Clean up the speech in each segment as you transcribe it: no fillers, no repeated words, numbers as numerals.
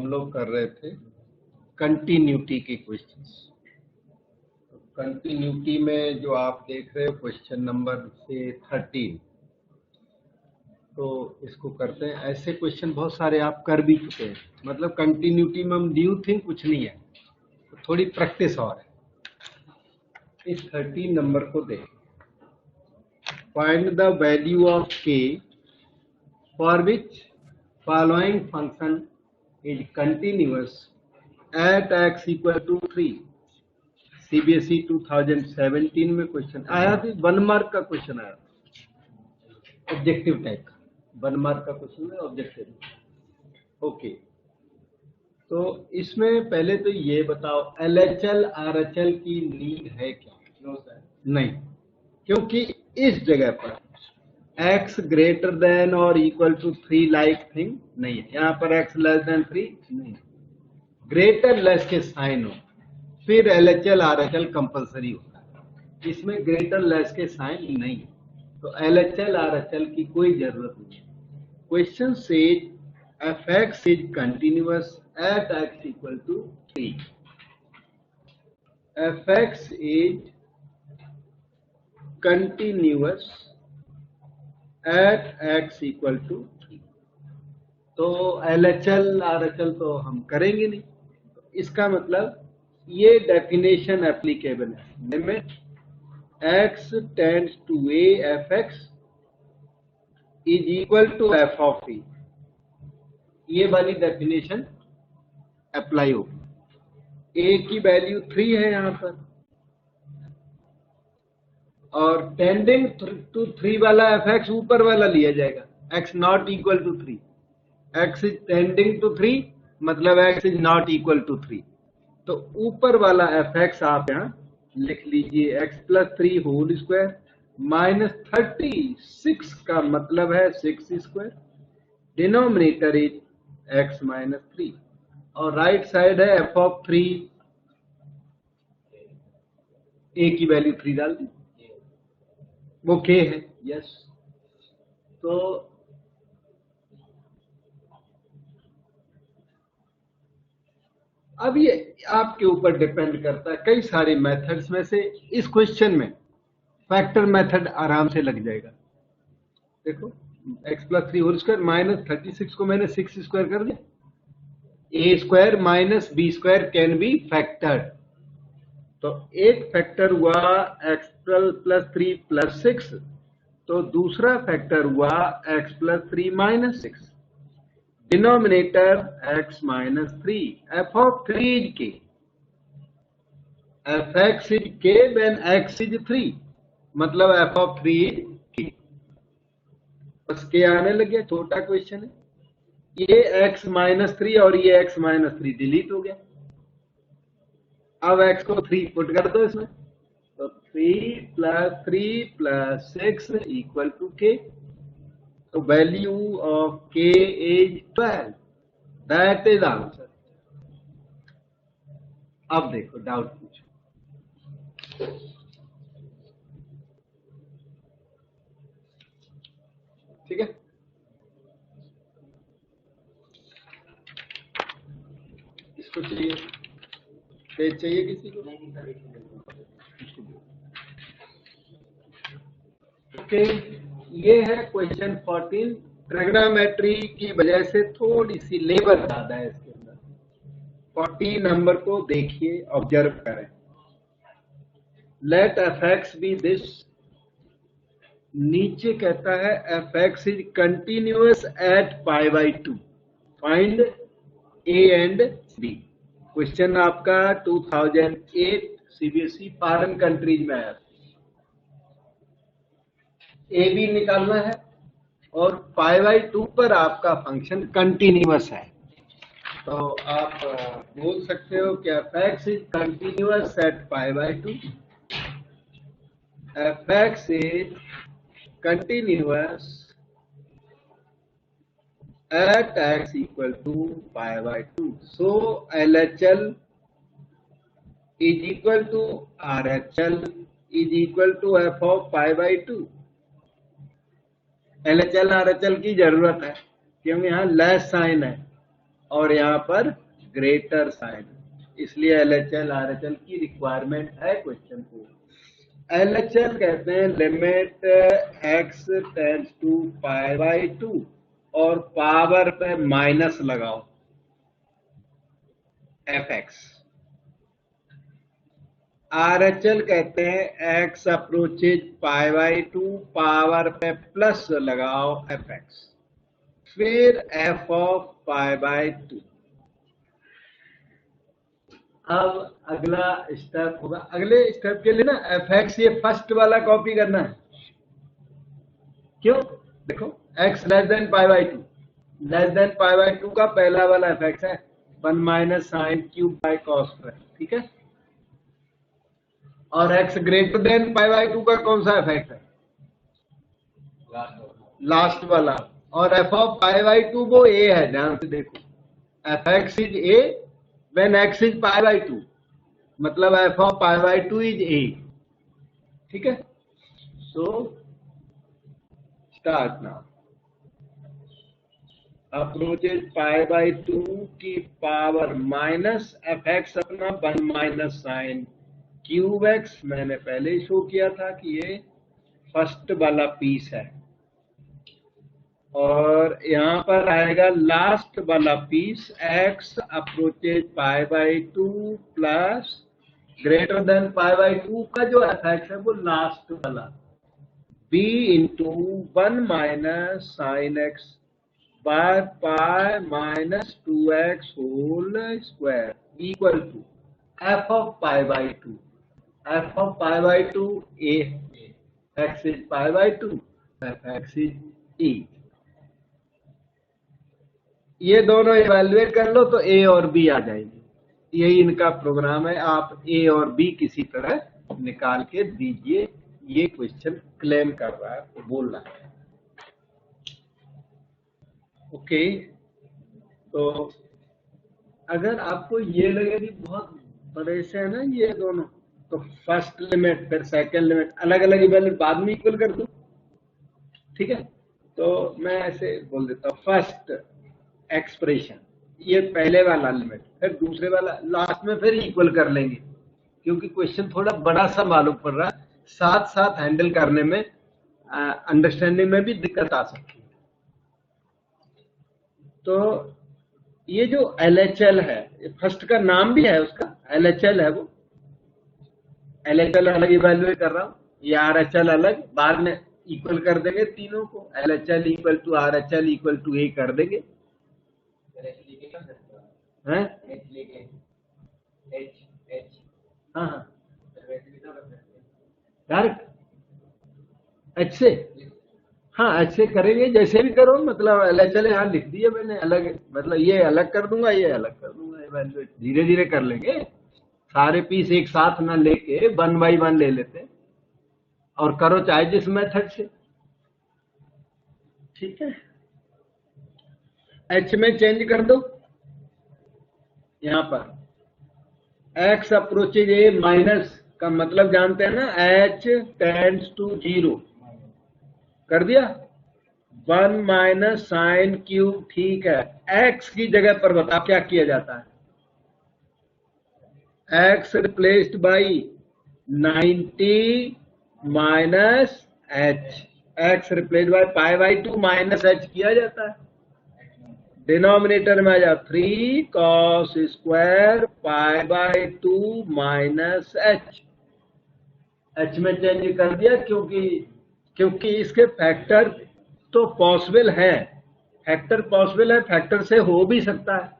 हम लोग कर रहे थे कंटिन्यूटी के क्वेश्चंस। कंटिन्यूटी में जो आप देख रहे हो क्वेश्चन नंबर से 13, तो इसको करते हैं। ऐसे क्वेश्चन बहुत सारे आप कर भी चुके हैं, मतलब कंटिन्यूटी में हम न्यू थिंग कुछ नहीं है, तो थोड़ी प्रैक्टिस और है। इस 13 नंबर को देखें। Find the value of k for which following function is continuous at x equal to 3। CBSE 2017 में क्वेश्चन आया था, 1 मार्क का क्वेश्चन आया था, ऑब्जेक्टिव टाइप का। 1 मार्क का क्वेश्चन है, ऑब्जेक्टिव। ओके, तो इसमें पहले तो ये बताओ LHL RHL की नीड है क्या? नहीं, क्योंकि इस जगह पर x ग्रेटर देन और इक्वल टू 3 लाइक थिंग नहीं है। यहाँ पर x लेस देन 3 नहीं, ग्रेटर लेस के साइन हो फिर LHL RHL कंपलसरी होता है। इसमें ग्रेटर लेस के साइन नहीं है, तो LHL RHL की कोई जरूरत नहीं है। Question says fx is continuous at x equal to 3। fx is continuous at x equal to 3, तो LHL RHL तो हम करेंगे नहीं। इसका मतलब ये डेफिनेशन एप्लीकेबल है। Limit x tends to a fx is equal to f of e, ये वाली डेफिनेशन अप्लाई होगी। a की वैल्यू 3 है यहाँ पर, और टेंडिंग टू 3 वाला fx ऊपर वाला लिया जाएगा, x not equal to 3। x is tending to 3 मतलब x is not equal to 3, तो ऊपर वाला fx आप यहाँ लिख लीजिए x plus 3 whole square minus 36 का मतलब है 6 square. Denominator is x minus 3 और राइट साइड है f ऑफ 3, a की वैल्यू 3 डाल दी, वो k है। यस, तो अब ये आपके ऊपर डिपेंड करता है। कई सारे मेथड्स में से इस क्वेश्चन में फैक्टर मेथड आराम से लग जाएगा। देखो x plus 3 whole square minus 36 को मैंने 6 स्क्वायर कर दिया, a square minus b square can be factored, तो एक फैक्टर हुआ x प्लस 3 प्लस 6, तो दूसरा फैक्टर हुआ x plus 3 minus 6। Denominator x minus 3, f of 3 is k, fx is k when x is 3, मतलब f ऑफ 3 इज k। बस k आने लग गया, छोटा क्वेश्चन है। ये x माइनस 3 और ये x माइनस 3 डिलीट हो गया। अब x को 3 पुट कर दो इसमें, तो 3 प्लस 6 इक्वल टू k, तो value of k is 12। That is answer. अब देखो डाउट पूछो। ठीक है, इसको चाहिए, पेज चाहिए किसी को? ओके, ये है क्वेश्चन 14। ट्रिग्नोमेट्री की वजह से थोड़ी सी लेबर ज्यादा है इसके अंदर। 40 नंबर को देखिए, ऑब्जर्व करें। लेट fx बी दिस, नीचे कहता है fx is continuous at pi by 2, find a and b। Question आपका 2008 CBSE फॉरेन कंट्रीज में आया था। a b निकालना है और पाई बाई 2 पर आपका फंक्शन कंटिन्यूअस है, तो आप बोल सकते हो कि fx is continuous at pi by 2, fx is continuous at x equal to pi by 2. So LHL is equal to RHL is equal to f of pi by 2. LHL RHL की जरूरत है क्योंकि यहाँ लेस साइन है, और यहाँ पर greater sign, इसलिए LHL RHL की रिक्वायरमेंट है क्वेश्चन को। LHL कहते हैं limit x tends to pi by 2 और पावर पे माइनस लगाओ fx। RHL कहते हैं x approaches pi by 2 power पे प्लस लगाओ fx, फिर f ऑफ पाई बाई 2। अब अगला स्टेप होगा, अगले स्टेप के लिए ना fx ये फर्स्ट वाला कॉपी करना है। क्यों? देखो x less than pi by 2, less than pi by 2 का पहला वाला fx है 1 minus sine cube by cos square, ठीक है। और x greater than pi by 2 का कौन सा fx है? लास्ट वाला। और f ऑफ पाई बाई 2 वो a है, ध्यान से देखो, fx is a when x is pi by 2, मतलब f of pi by 2 is a, ठीक है। So start now. Approaches pi by 2 की पावर माइनस fx अपना 1 माइनस साइन क्यूब x, मैंने पहले ही शो किया था कि ये फर्स्ट वाला पीस है। और यहाँ पर आएगा लास्ट वाला piece x approaches pi by 2 plus greater than pi by 2 का जो fx है वो लास्ट वाला b into 1 minus sine x by pi minus 2x whole square equal to f of pi by 2। f of pi by 2 a, x is pi by 2, fx is e। ये दोनों evaluate कर लो तो a और b आ जाएंगे। यही इनका programme है, आप a और b किसी तरह निकाल के दीजिए। ये क्वेश्चन क्लेम कर रहा है, तो बोल रहा है। ओके, तो अगर आपको ये लगे कि बहुत बड़े से है ना ये दोनों, तो फर्स्ट लिमिट फिर सेकंड लिमिट अलग अलग इवेल्युएट बाद में इक्वल कर दो, ठीक है। तो मैं ऐसे बोल देता हूँ, फर्स्ट एक्सप्रेशन ये पहले वाला लिमिट, फिर दूसरे वाला, लास्ट में फिर इक्वल कर लेंगे, क्योंकि क्वेश्चन थोड़ा बड़ा सा मालूम पड़ रहा है, साथ साथ हैंडल करने में अंडरस्टैंडिंग में भी दिक्कत आ सकती है। तो ये जो LHL है, फर्स्ट का नाम भी है उसका LHL है, वो LHL अलग इवेल्युएट कर रहा हूँ, ये RHL अलग, बाद में इक्वल कर देंगे तीनों को, LHL equal to RHL equal to a कर देंगे, हैं? हाँ हाँ, डायरेक्ट H से, हाँ H से करेंगे, जैसे भी करो, मतलब LHL यहाँ लिख दिया मैंने अलग, मतलब ये अलग कर दूंगा, ये अलग कर दूंगा, इवेल्युएट धीरे धीरे कर लेंगे, सारे पीस एक साथ ना लेके 1 बाई 1 ले लेते हैं, और करो चाहे जिस मेथड से, ठीक है। H में चेंज कर दो, यहाँ पर x अप्रोचेज a माइनस का मतलब जानते हैं ना, h टेंड्स टू 0 कर दिया, 1 माइनस साइन क्यूब, ठीक है। x की जगह पर बता क्या किया जाता है, x replaced by 90 minus h, x replaced by pi by 2 minus h किया जाता है, डिनोमिनेटर में आ जाओ 3 cos square pi by 2 minus h, h में चेंज कर दिया, क्योंकि इसके फैक्टर तो पॉसिबल है, फैक्टर पॉसिबल है, फैक्टर से हो भी सकता है,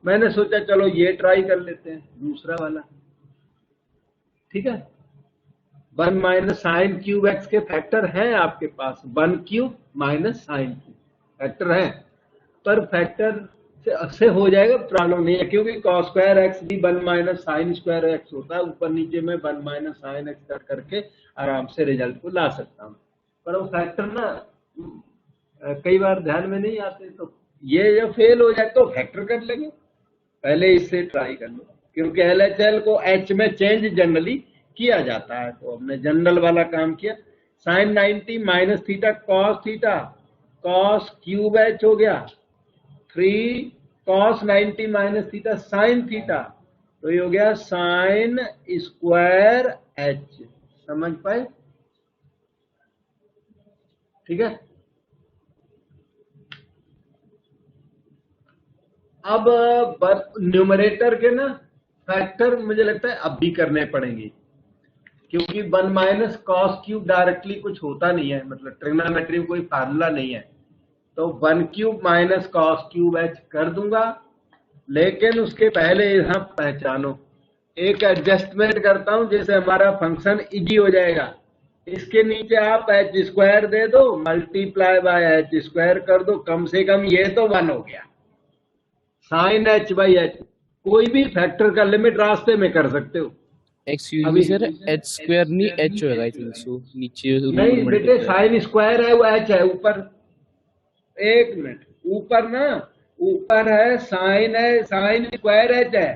मैंने सोचा चलो ये ट्राई कर लेते हैं दूसरा वाला, ठीक है। 1 माइनस साइन क्यूब x के फैक्टर हैं आपके पास, 1 cube minus sine cube factor है, पर फैक्टर से हो जाएगा, प्रॉब्लम नहीं है, क्योंकि कॉस स्क्वायर एक्स भी 1 माइनस साइन स्क्वायर एक्स होता है, ऊपर नीचे में 1 माइनस साइन एक्स कर करके आराम से रिजल्ट को ला सकता हूँ, पर वो फैक्टर ना कई बार ध्यान में नहीं आते, तो ये जब फेल हो जाए तो फैक्टर कर लेंगे, पहले इससे ट्राई कर लो, क्योंकि LHL को H में चेंज जनरली किया जाता है, तो हमने जनरल वाला काम किया। Sine 90 minus theta cos cube H हो गया, 3 cos 90 minus theta sine theta, तो ये हो गया साइन स्क्वायर h। समझ पाए? ठीक है। अब न्यूमरेटर के ना फैक्टर मुझे लगता है अब भी करने पड़ेंगे, क्योंकि 1 माइनस कॉस क्यूब डायरेक्टली कुछ होता नहीं है, मतलब ट्रिग्नोमेट्री में कोई फार्मूला नहीं है, तो 1 cube minus cos cube H कर दूंगा। लेकिन उसके पहले यहां पहचानो, एक एडजस्टमेंट करता हूं जिससे हमारा फंक्शन इजी हो जाएगा। इसके नीचे आप एच स्क्वायर दे दो, मल्टीप्लाई बाय एच स्क्वायर कर दो, कम से कम ये तो 1 हो गया। साइन एच बाई एच, कोई भी फैक्टर का लिमिट रास्ते में कर सकते हो। Excuse me sir, H square नहीं एच होगा आई थिंक सो, नीचे नहीं बेटे, साइन स्क्वायर है वो एच है ऊपर। एक मिनट, ऊपर ना, ऊपर है साइन स्क्वायर एच है,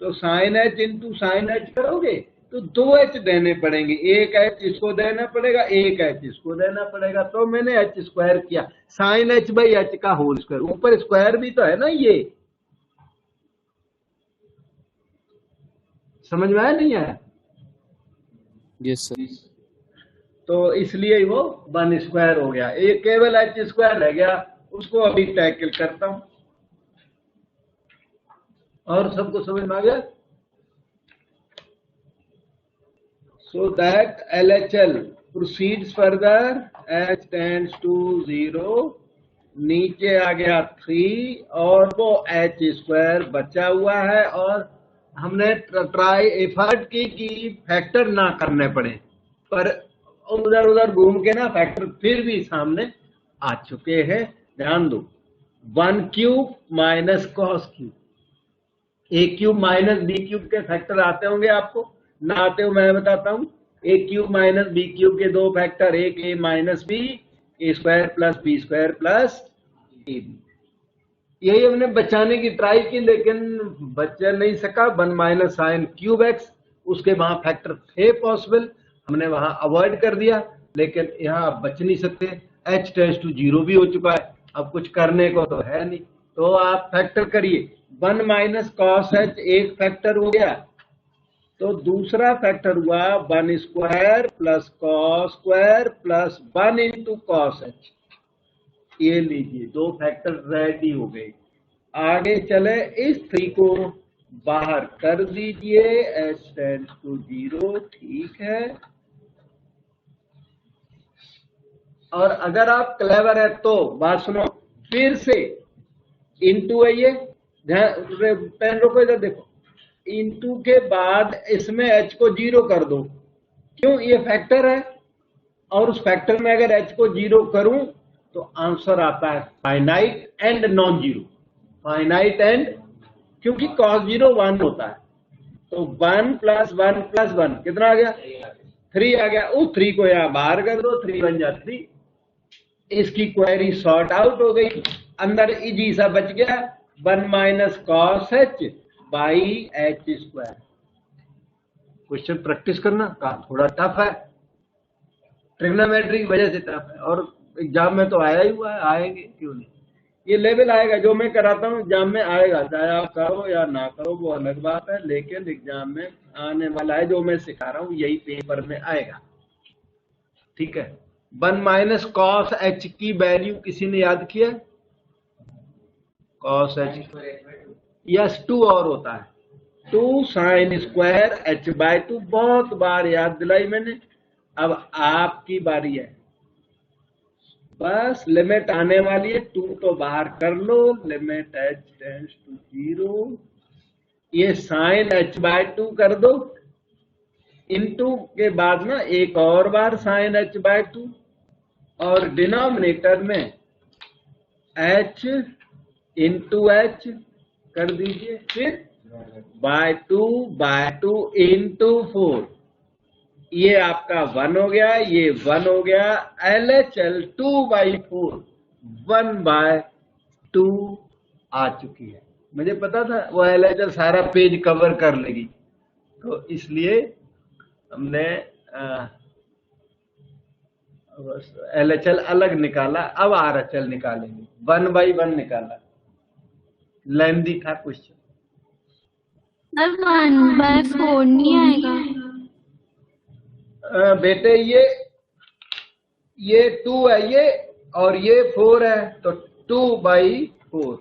तो sine h into sine h करोगे तो 2 एच देने पड़ेंगे, एक एच इसको देना पड़ेगा, एक एच इसको देना पड़ेगा, तो मैंने एच स्क्वायर किया साइन एच बाई एच का होल स्क्वायर। ऊपर स्क्वायर भी तो है ना, ये समझ में आया नहीं आया? Yes sir. तो इसलिए वो 1 स्क्वायर हो गया, ये केवल एच स्क्वायर रह गया, उसको अभी टैकल करता हूं। और सबको समझ में आ गया? So that LHL proceeds further h tends to 0, नीचे आ गया 3 और वो h स्क्वायर बचा हुआ है, और हमने ट्राई एफर्ट की कि फैक्टर ना करने पड़े, पर उधर उधर घूम के ना फैक्टर फिर भी सामने आ चुके हैं। ध्यान दो, 1 cube minus cos cube, a cube minus b cube के फैक्टर आते होंगे आपको, ना आते हो मैं बताता हूं। A cube minus b cube के 2 फैक्टर, एक a minus b, a square plus b square plus a b. यही हमने बचाने की ट्राई की, लेकिन बचा नहीं सका। 1 माइनस साइन क्यूब एक्स, उसके वहां फैक्टर थे पॉसिबल, हमने वहां अवॉइड कर दिया, लेकिन यहाँ आप बच नहीं सकते। h टेंड्स टू 0 भी हो चुका है, अब कुछ करने को तो है नहीं, तो आप फैक्टर करिए। 1 माइनस कॉस एच एक फैक्टर हो गया, तो दूसरा फैक्टर हुआ 1 square plus cos square plus 1 into cos H. ये लीजिए, 2 फैक्टर रेडी हो गए। आगे चले, इस 3 को बाहर कर दीजिए, h टेंड्स टू 0, ठीक है। और अगर आप क्लेवर है तो बात सुनो, फिर से इंटू है, ये पेन रोको, इधर देखो, इंटू के बाद इसमें h को 0 कर दो, क्यों? ये फैक्टर है, और उस फैक्टर में अगर h को 0 करूं तो आंसर आता है finite and non zero. Finite and, क्योंकि cos 0 1 होता है, तो 1 प्लस 1 प्लस 1 कितना आ गया? 3 आ गया। उस 3 को यहां बाहर कर दो, 3 बन जाती 3। इसकी क्वेरी सॉर्ट आउट हो गई, अंदर इजी सा बच गया, 1 minus cos H by H square. Question practice करना का थोड़ा टफ है, ट्रिग्नोमेट्री की वजह से टफ है, और एग्जाम में तो आया ही हुआ है, आएंगे क्यों नहीं। ये लेवल आएगा, जो मैं कराता हूँ एग्जाम में आएगा, चाहे आप करो या ना करो वो अलग बात है, लेकिन एग्जाम में आने वाला है, जो मैं सिखा रहा हूँ यही पेपर में आएगा, ठीक है। 1 माइनस कॉस एच की वैल्यू किसी ने याद किया? कॉस एच, यस 2 और होता है, 2 साइन स्क्वायर एच बाय 2, बहुत बार याद दिलाई मैंने। अब आपकी बारी है, बस लिमिट आने वाली है, 2 तो बाहर कर लो, लिमिट h टेंड्स टू 0, ये साइन h बाय 2 कर दो, इनटू के बाद ना एक और बार साइन h बाय 2, और डिनोमिनेटर में h इंटू h कर दीजिए, फिर बाय 2 इंटू 4, ये आपका 1 हो गया, ये 1 हो गया। LHL 2/4, 1/2 आ चुकी है। मुझे पता था वो LHL सारा पेज कवर कर लेगी, तो इसलिए हमने LHL अलग निकाला। अब RHL निकालेंगे, 1/1 निकाला, लेंदी था क्वेश्चन। सर 1/4 नहीं आएगा। बेटे ये 2 है ये, और ये 4 है, तो 2/4।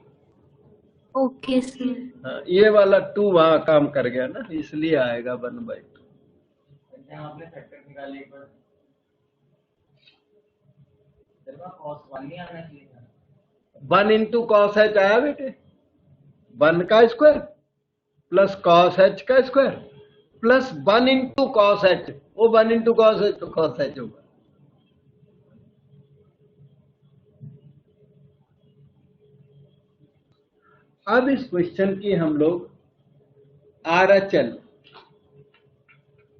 Okay sir. हाँ, ये वाला 2 वहां काम कर गया ना, इसलिए आएगा 1/2। आपने फैक्टर निकाले एक बार, cos 1 नहीं आना चाहिए था। 1 इंटू कॉस एच आया बेटे, 1 का स्क्वायर प्लस कॉस एच का square plus 1 into cos H. वो 1 इंटू कॉस एच तो कॉस एच होगा। अब इस क्वेश्चन की हम लोग RHL,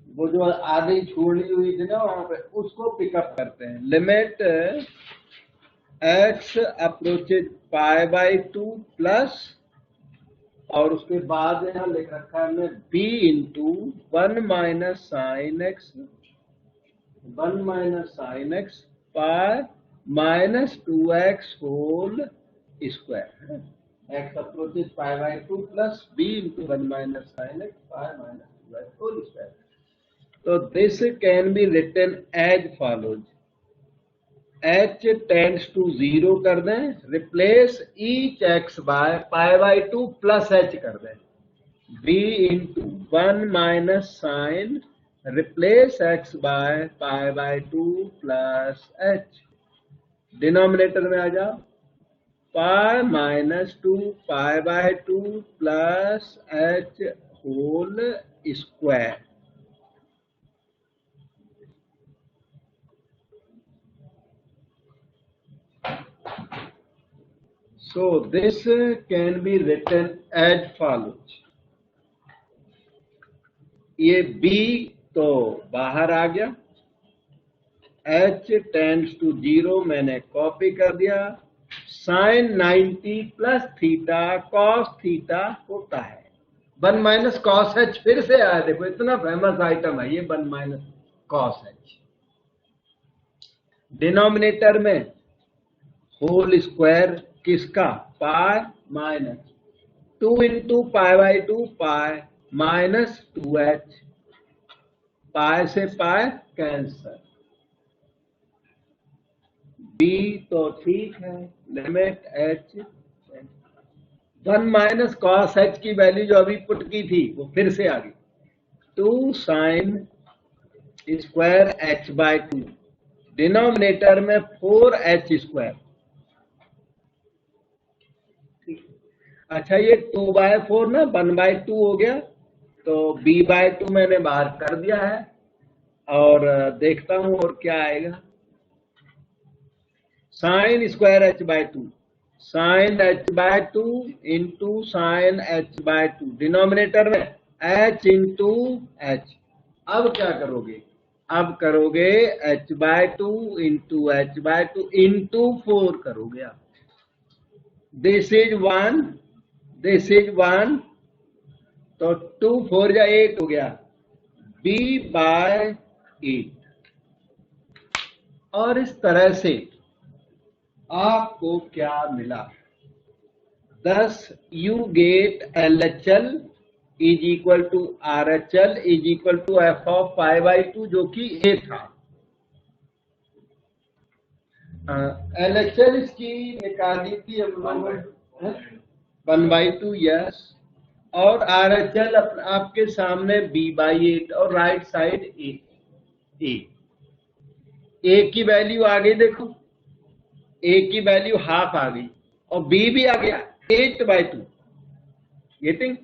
वो जो आधी छोड़ी हुई थी ना वहां पे, उसको पिकअप करते हैं। लिमिट x अप्रोचेज π/2 प्लस, और उसके बाद यहाँ लिख रखा है हमने b into 1 minus sine x pi minus 2x whole square. x approaches π/2 plus b into 1 minus sine x pi minus 2x whole square. तो this can be written as follows. h tends to 0 कर दें, replace each x by π/2 plus h कर दें। b into 1 minus sine replace x by π/2 plus h। Denominator में आ जाओ, pi minus 2 π/2 plus h whole square. So this can be written as follows। ये b तो बाहर आ गया, h टेंड्स टू 0 मैंने कॉपी कर दिया। Sine 90 plus theta cos theta होता है 1 माइनस कॉस एच। फिर से आया, देखो इतना फेमस आइटम है ये 1 माइनस कॉस एच। डिनोमिनेटर में होल स्क्वायर किसका, pi minus 2 into π/2 pi minus 2h, pi से पाई कैंसर। b तो ठीक है, limit h 1 minus cos h की वैल्यू जो अभी पुट की थी वो फिर से आ गई, 2 साइन स्क्वायर h/2। डिनोमिनेटर में 4h स्क्वायर। अच्छा, ये 2/4 ना 1/2 हो गया, तो b/2 मैंने बाहर कर दिया है, और देखता हूं और क्या आएगा। Sine square h/2, sine h/2 into sine h/2। Denominator में h इंटू h। अब क्या करोगे, अब करोगे h/2 इंटू h/2 इंटू 4 करोगे आप। दिस इज 1, दिस इज 1, तो 2 4 जा 8 हो गया, b/8। और इस तरह से आपको क्या मिला, 10 you get LHL is equal to RHL is equal to f of π/2 जो कि a था। LHL इसकी निकाली थी हम लोगों ने 1/2, यस, और RHL आपके सामने b/8 और राइट साइड a की वैल्यू आ गई, देखो a की वैल्यू हाफ आ गई, और b भी आ गया 8/2। Getting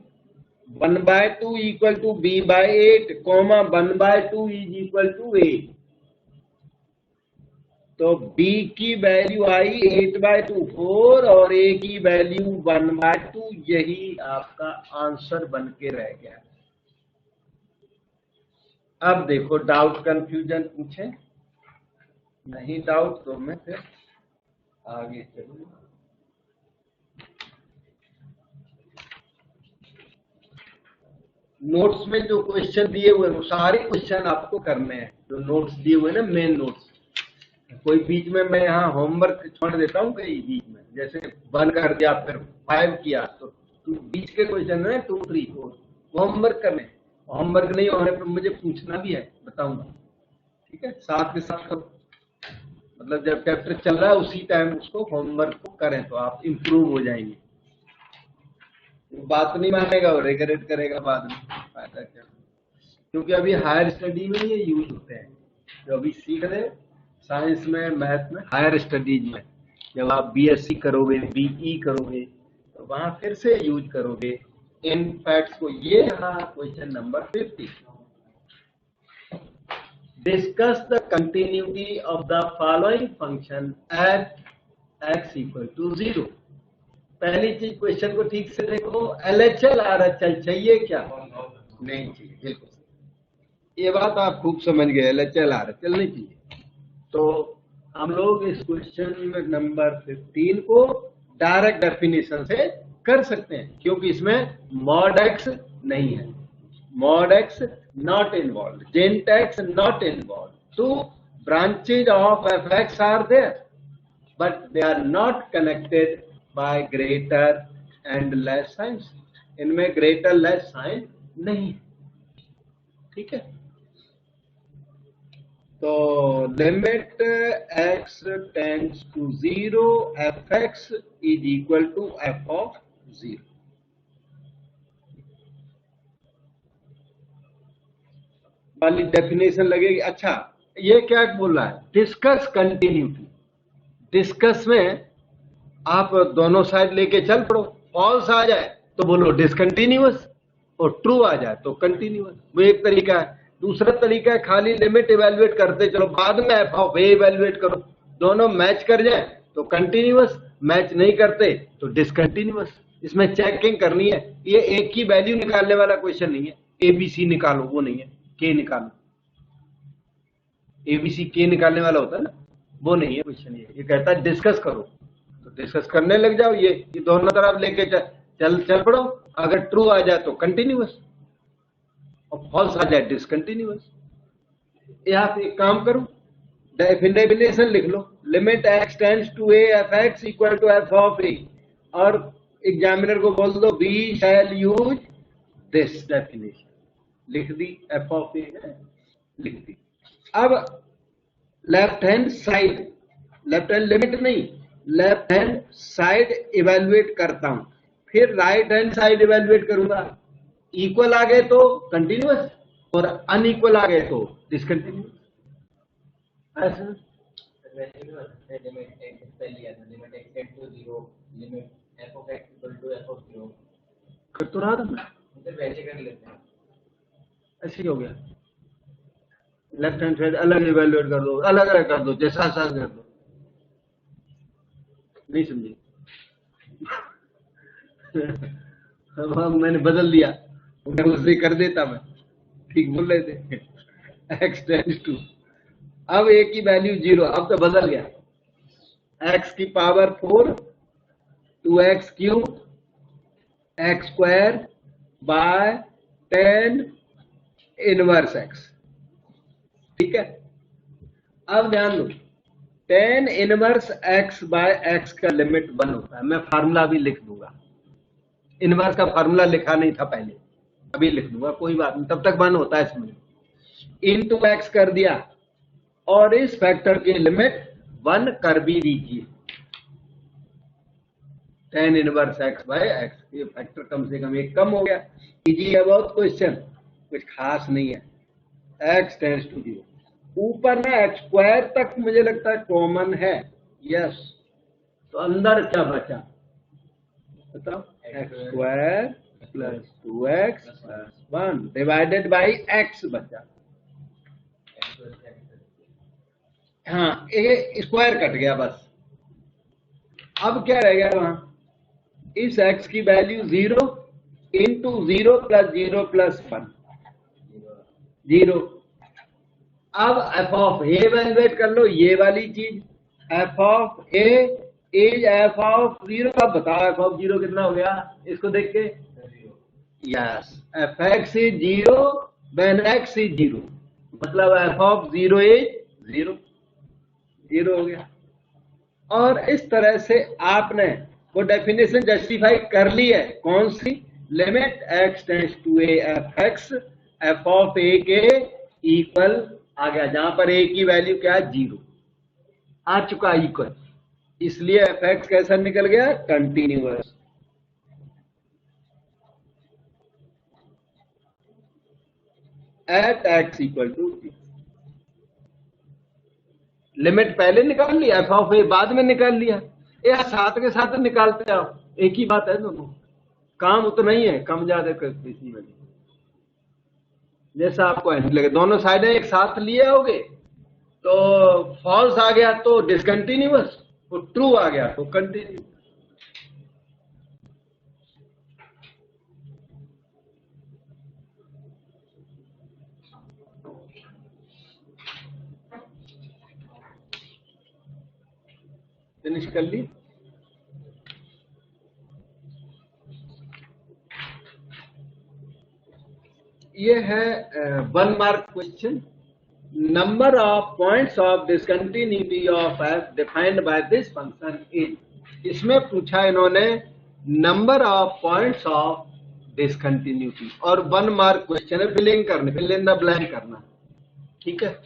1/2 equal to b/8 comma 1/2 is equal to a। तो b की वैल्यू आई 8/2 4 और a की वैल्यू 1/2। यही आपका आंसर बन के रह गया। अब देखो, डाउट कंफ्यूजन पूछे, नहीं डाउट तो मैं फिर आगे चलूंगा। नोट्स में जो क्वेश्चन दिए हुए वो सारे क्वेश्चन आपको करने हैं, जो नोट्स दिए हुए ना, मेन नोट्स। कोई बीच में मैं यहाँ होमवर्क छोड़ देता हूँ कहीं बीच में, जैसे 1 कर दिया फिर 5 किया, तो बीच के क्वेश्चन है 2 3 4 होमवर्क करने, होमवर्क नहीं होने पर मुझे पूछना भी है, बताऊंगा, ठीक है, साथ के साथ करो, मतलब जब चैप्टर चल रहा है उसी टाइम उसको होमवर्क को करें तो आप इम्प्रूव हो जाएंगे। बात नहीं मानेगा और रिग्रेट करेगा बाद में, फायदा क्या, क्योंकि अभी हायर स्टडी में ये यूज होते हैं, जो अभी सीख रहे साइंस में, मैथ में, हायर स्टडीज में, जब आप बीएससी करोगे, बीई करोगे, तो वहां फिर से यूज करोगे इन फैक्ट्स को। ये रहा question number 50। Discuss the continuity of the following function at x equal to 0। पहली चीज क्वेश्चन को ठीक से देखो, LHL RHL चाहिए क्या? नहीं चाहिए, बिल्कुल, ये बात आप खूब समझ गए, LHL RHL नहीं चाहिए। तो हम लोग इस क्वेश्चन नंबर 15 को डायरेक्ट डेफिनेशन से कर सकते हैं, क्योंकि इसमें मॉड एक्स नहीं है, mod x not involve, gent x not involve, 2 branches of fx are there but they are not connected by greater and less signs, इनमें greater less sign नहीं है, ठीक है। तो limit x tends to 0 fx is equal to f of 0। वाली definition लगेगी। अच्छा, ये क्या बोल रहा है? Discuss continuity. डिस्कस में आप दोनों साइड लेके चल पड़ो, फॉल्स आ जाए तो बोलो डिसकंटिन्यूअस और ट्रू आ जाए तो कंटिन्यूअस, वो एक तरीका है। दूसरा तरीका है खाली लिमिट इवेलुएट करते चलो, बाद में एफ ऑफ ए इवेलुएट करो, दोनों मैच कर जाए तो कंटिन्यूअस, मैच नहीं करते तो डिसकंटिन्यूअस। इसमें चेकिंग करनी है, ये एक ही वैल्यू निकालने वाला क्वेश्चन नहीं है, एबीसी निकालो वो नहीं है, के निकालो, एबीसी के निकालने वाला होता है ना, वो नहीं है क्वेश्चन। ये कहता है डिस्कस करो, तो डिस्कस करने लग जाओ, ये दोनों तरफ लेके चल पड़ो। अगर ट्रू आ जाए तो कंटिन्यूअस और फॉल्स आ जाए डिसकंटिन्यूअस। यहाँ पे एक काम करो, डेफिनेशन लिख लो, limit x tends to a f x equal to f of a, और एग्जामिनर को बोल दो we shall use this definition. लिख दी, f ऑफ a है, लिख दी। अब left hand side, left hand limit नहीं, लेफ्ट हैंड साइड इवेलुएट करता हूं, फिर राइट हैंड साइड इवेलुएट करूंगा। इक्वल आ गए तो कंटिन्यूअस और अनइक्वल आ गए तो डिसकंटिन्यूअस। ऐसा वैसे भी हो सकता है, लिमिट x से लिया था, limit x tend to 0, limit f of x equal to f of 0, कर तो रहा था मैं, मतलब वैसे कर लेते हैं। ऐसे ही हो गया। लेफ्ट हैंड साइड अलग इवेलुएट कर दो, अलग अलग कर दो, जैसा सा कर दो। नहीं समझे? अब मैंने बदल दिया, उसे कर देता मैं, ठीक बोल रहे थे, x टेंड्स टू, अब a की वैल्यू 0, अब तो बदल गया, x की power 4 2x cube x square by 10 inverse x, ठीक है। अब ध्यान दो, 10 इनवर्स x बाय x का लिमिट 1 होता है। मैं फार्मूला भी लिख दूंगा, इनवर्स का फार्मूला लिखा नहीं था पहले, अभी लिख दूंगा, कोई बात नहीं, तब तक 1 होता है इसमें। इनटू x कर दिया और इस फैक्टर की लिमिट 1 कर भी दीजिए, 10 इनवर्स x बाय x, ये फैक्टर कम से कम एक कम हो गया। इजी है बहुत क्वेश्चन, कुछ खास नहीं है। x टेंड्स टू 0, ऊपर ना x स्क्वायर तक मुझे लगता है कॉमन है, यस, तो अंदर क्या बचा बताओ? x square plus 2x plus 1 divided by x बचा। हाँ, ये स्क्वायर कट गया बस। अब क्या रह गया वहां? इस x की वैल्यू 0 इंटू 0 प्लस 0 प्लस 1 0। अब f ऑफ a इवेलुएट कर लो, ये वाली चीज, f of a is f of 0। अब बताओ f ऑफ 0 कितना हो गया इसको देख के? Yes, f x is 0 when x is 0, मतलब f ऑफ 0 इज 0। 0 हो गया। और इस तरह से आपने वो डेफिनेशन जस्टिफाई कर ली है। कौन सी? Limit x tends to a f x f of a के इक्वल आ गया, जहां पर a की वैल्यू क्या है? 0 आ चुका इक्वल, इसलिए एफ एक्स कैसा निकल गया? Continuous. At x equal to 0। Limit पहले निकाल लिया, एफ ऑफ ए बाद में निकाल लिया, या साथ के साथ निकालते आओ, एक ही बात है दोनों, काम उतना ही है, कम ज्यादा करते इसी वजह, जैसा आपको हैंडी लगे। दोनों साइडें एक साथ लिए आओगे तो फॉल्स आ गया तो डिसकंटिन्यूअस, तो ट्रू आ गया तो कंटिन्यू। फिनिश कर ली। ये है 1 mark question. Number of points of discontinuity of F defined by this function is. इसमें पूछा इन्होंने number of points of discontinuity, और 1 मार्क क्वेश्चन है, फिलिंग करनी, फिल इन द ब्लैंक करना, ठीक है।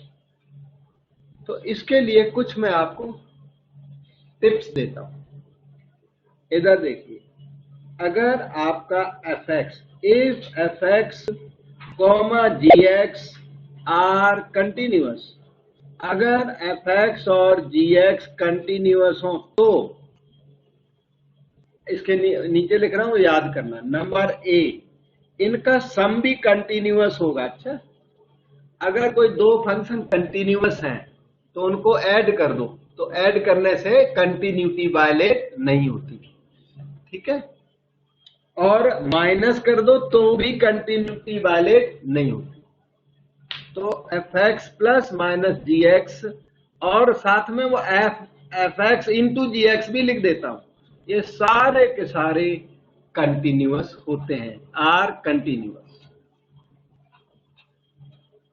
तो इसके लिए कुछ मैं आपको टिप्स देता हूं। इधर देखिए, अगर आपका f x, if f x comma g x are continuous, अगर एफ एक्स और जी एक्स कंटिन्यूअस हो तो इसके नीचे लिख रहा हूं, याद करना। नंबर ए, इनका सम भी कंटिन्यूअस होगा। अच्छा, अगर कोई दो फंक्शन कंटिन्यूअस हैं तो उनको ऐड कर दो, तो ऐड करने से कंटिन्यूटी वायलेट नहीं होती, ठीक है। और माइनस कर दो तो भी कंटिन्यूटी वायलेट नहीं होती। तो एफ एक्स प्लस माइनस जी एक्स, और साथ में वो एफ एक्स इंटू जी एक्स भी लिख देता हूं, ये सारे के सारे कंटिन्यूअस होते हैं, आर कंटिन्यूअस।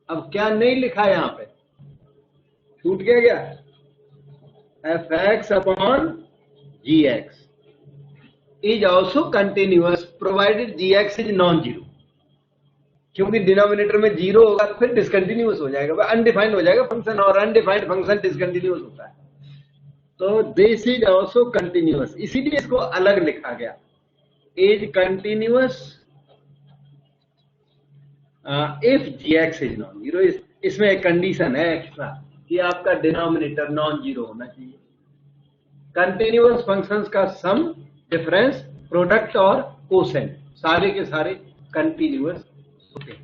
अब क्या नहीं लिखा यहां पे, छूट गया क्या? F x upon g x is also continuous provided g x is non zero, क्योंकि डिनोमिनेटर में 0 होगा तो फिर डिसकंटिन्यूअस हो जाएगा, अनडिफाइंड हो जाएगा फंक्शन, और अनडिफाइंड फंक्शन डिसकंटिन्यूअस होता है। तो दिस इज ऑल्सो कंटिन्यूअस, इसीलिए इसको अलग लिखा गया, is continuous if g x is non zero. इसमें एक कंडीशन है एक्स्ट्रा कि आपका डिनोमिनेटर नॉन जीरो होना चाहिए। कंटिन्यूअस फंक्शंस का सम, डिफरेंस, प्रोडक्ट और कोसेंट सारे के सारे कंटिन्यूअस होते हैं।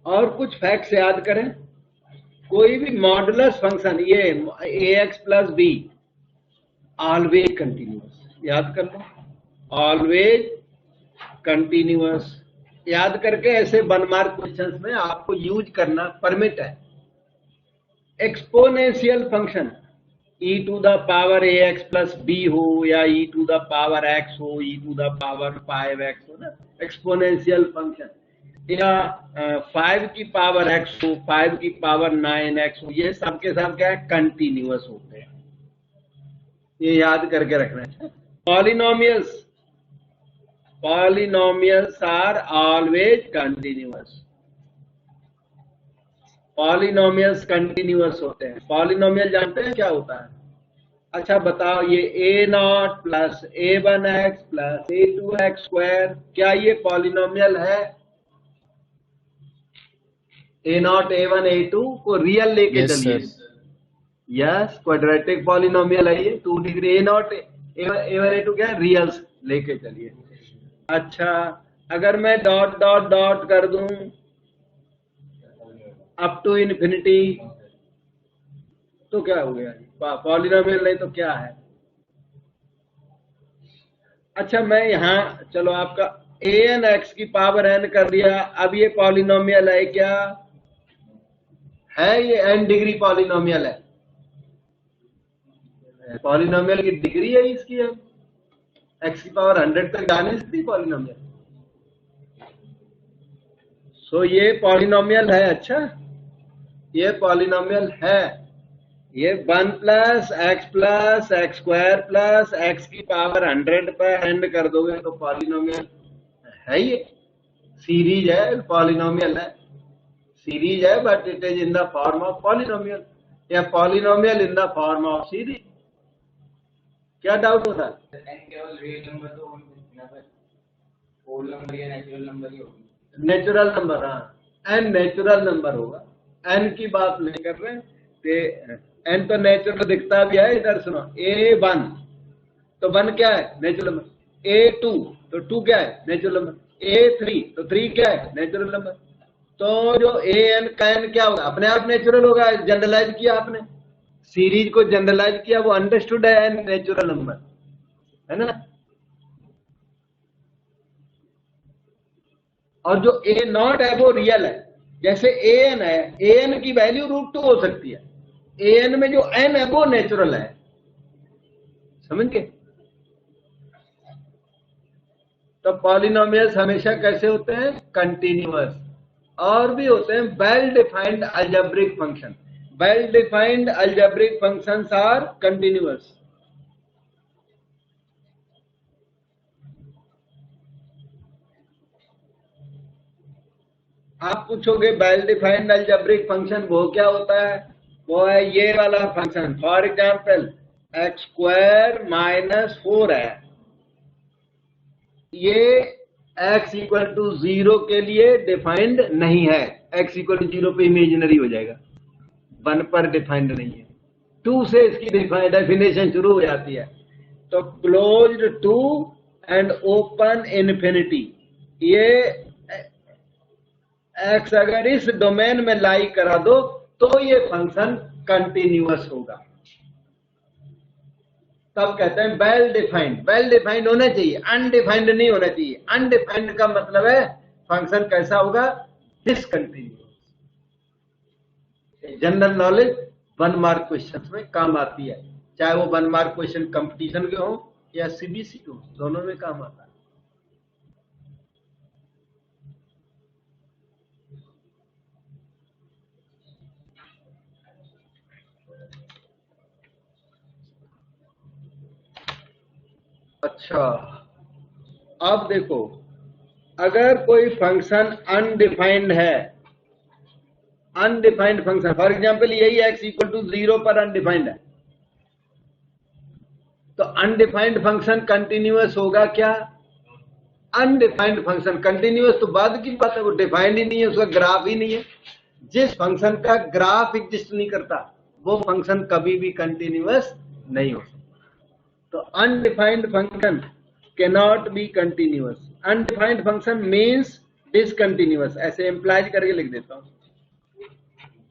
और कुछ फैक्ट्स याद करें। कोई भी मॉडुलस फंक्शन, ये a x plus b always continuous, याद कर लो, ऑलवेज कंटिन्यूअस। याद करके ऐसे 1 मार्क क्वेश्चंस में आपको यूज करना परमिट है। Exponential function e to the power a x plus b हो, या e to the power x हो, e to the power 5x हो ना, एक्सपोनेंशियल फंक्शन, या 5 की पावर x हो, 5 की पावर 9x हो, ये सब के सब क्या है? कंटिन्यूअस होते हैं, ये याद करके रखना है। Polynomials, polynomials are always continuous, polynomials continuous होते हैं। पॉलिनोमियल जानते हैं क्या होता है? अच्छा बताओ, ये a0 plus a1x plus a2x square, क्या ये पॉलिनोमियल है? a0 a1 a2 को रियल लेके Yes, चलिए, sir. यस, क्वाड्रेटिक पॉलिनोमियल है ये। 2 डिग्री a0 a1 a2 क्या है? रियल्स लेके चलिए। अच्छा, अगर मैं डॉट डॉट डॉट कर दूं अप टू इन्फिनिटी तो क्या हो गया? पॉलिनोमियल नहीं तो क्या है? अच्छा, मैं यहां चलो आपका an x की पावर n कर दिया, अब ये पॉलिनोमियल है क्या? है, ये n डिग्री पॉलिनोमियल है। पॉलिनोमियल की डिग्री है इसकी, अब x की पावर 100 तक जाने से थी पॉलिनोमियल। सो ये पॉलिनोमियल है। अच्छा, ये पॉलिनोमियल है। ये 1 plus x square plus x की पावर 100 पर एंड कर दोगे तो पॉलिनोमियल है। ये सीरीज है, पॉलिनोमियल है, सीरीज है, but it is in the form of polynomial, या polynomial in the form of series. क्या डाउट होता है? एन केवल रियल नंबर तो होल नंबर या नेचुरल नंबर ही होगी। नेचुरल नंबर, हाँ, एन नेचुरल नंबर होगा, एन की बात नहीं कर रहे हैं। एन तो नेचुरल दिखता भी है। इधर सुनो, A1 तो 1 क्या है? Natural number. A2 तो 2 क्या है? Natural number. A3 तो 3 क्या है? Natural number. तो जो AN का N क्या होगा? अपने आप नेचुरल होगा। जनरलाइज किया आपने, सीरीज को जनरलाइज किया, वो अंडरस्टूड है, एन नेचुरल नंबर है ना। और जो A0 है वो रियल है। जैसे AN है, AN की वैल्यू √2 हो सकती है, AN में जो N है वो नेचुरल है। समझ गए? तो पॉलिनोमियल्स हमेशा कैसे होते हैं? कंटिन्यूअस। और भी होते हैं well defined algebraic function. Well defined algebraic functions are continuous. आप पूछोगे वेल डिफाइंड अलजेब्रिक फंक्शन वो क्या होता है? वो है ये वाला function. For example x square minus 4 है, ये x इक्वल टू 0 के लिए डिफाइंड नहीं है। x इक्वल टू 0 पे इमेजिनरी हो जाएगा, 1 पर डिफाइंड नहीं है। 2 से इसकी डेफिनेशन शुरू हो जाती है। तो closed two and open infinity, ये x अगर इस डोमेन में लाई करा दो तो ये फंक्शन कंटिन्यूअस होगा। तब कहते हैं वेल डिफाइंड। वेल डिफाइंड होना चाहिए, अनडिफाइंड नहीं होना चाहिए। अनडिफाइंड का मतलब है फंक्शन कैसा होगा? Discontinuous. General knowledge 1 mark question में काम आती है, चाहे वो 1 मार्क क्वेश्चन कंपटीशन के हो या CBC के हो, दोनों में काम आता है। अच्छा, अब देखो, अगर कोई फंक्शन अनडिफाइंड है, अनडिफाइंड फंक्शन, फॉर एग्जांपल यही x इक्वल टू 0 पर अनडिफाइंड है, तो अनडिफाइंड फंक्शन कंटिन्यूअस होगा क्या? अनडिफाइंड फंक्शन कंटिन्यूअस तो बाद की बात है, वो डिफाइंड ही नहीं है, उसका ग्राफ ही नहीं है। जिस फंक्शन का ग्राफ एग्जिस्ट नहीं करता वो फंक्शन कभी भी कंटिन्यूअस नहीं हो सकता। तो undefined function cannot be continuous. Undefined function means discontinuous. ऐसे implies करके लिख देता हूं।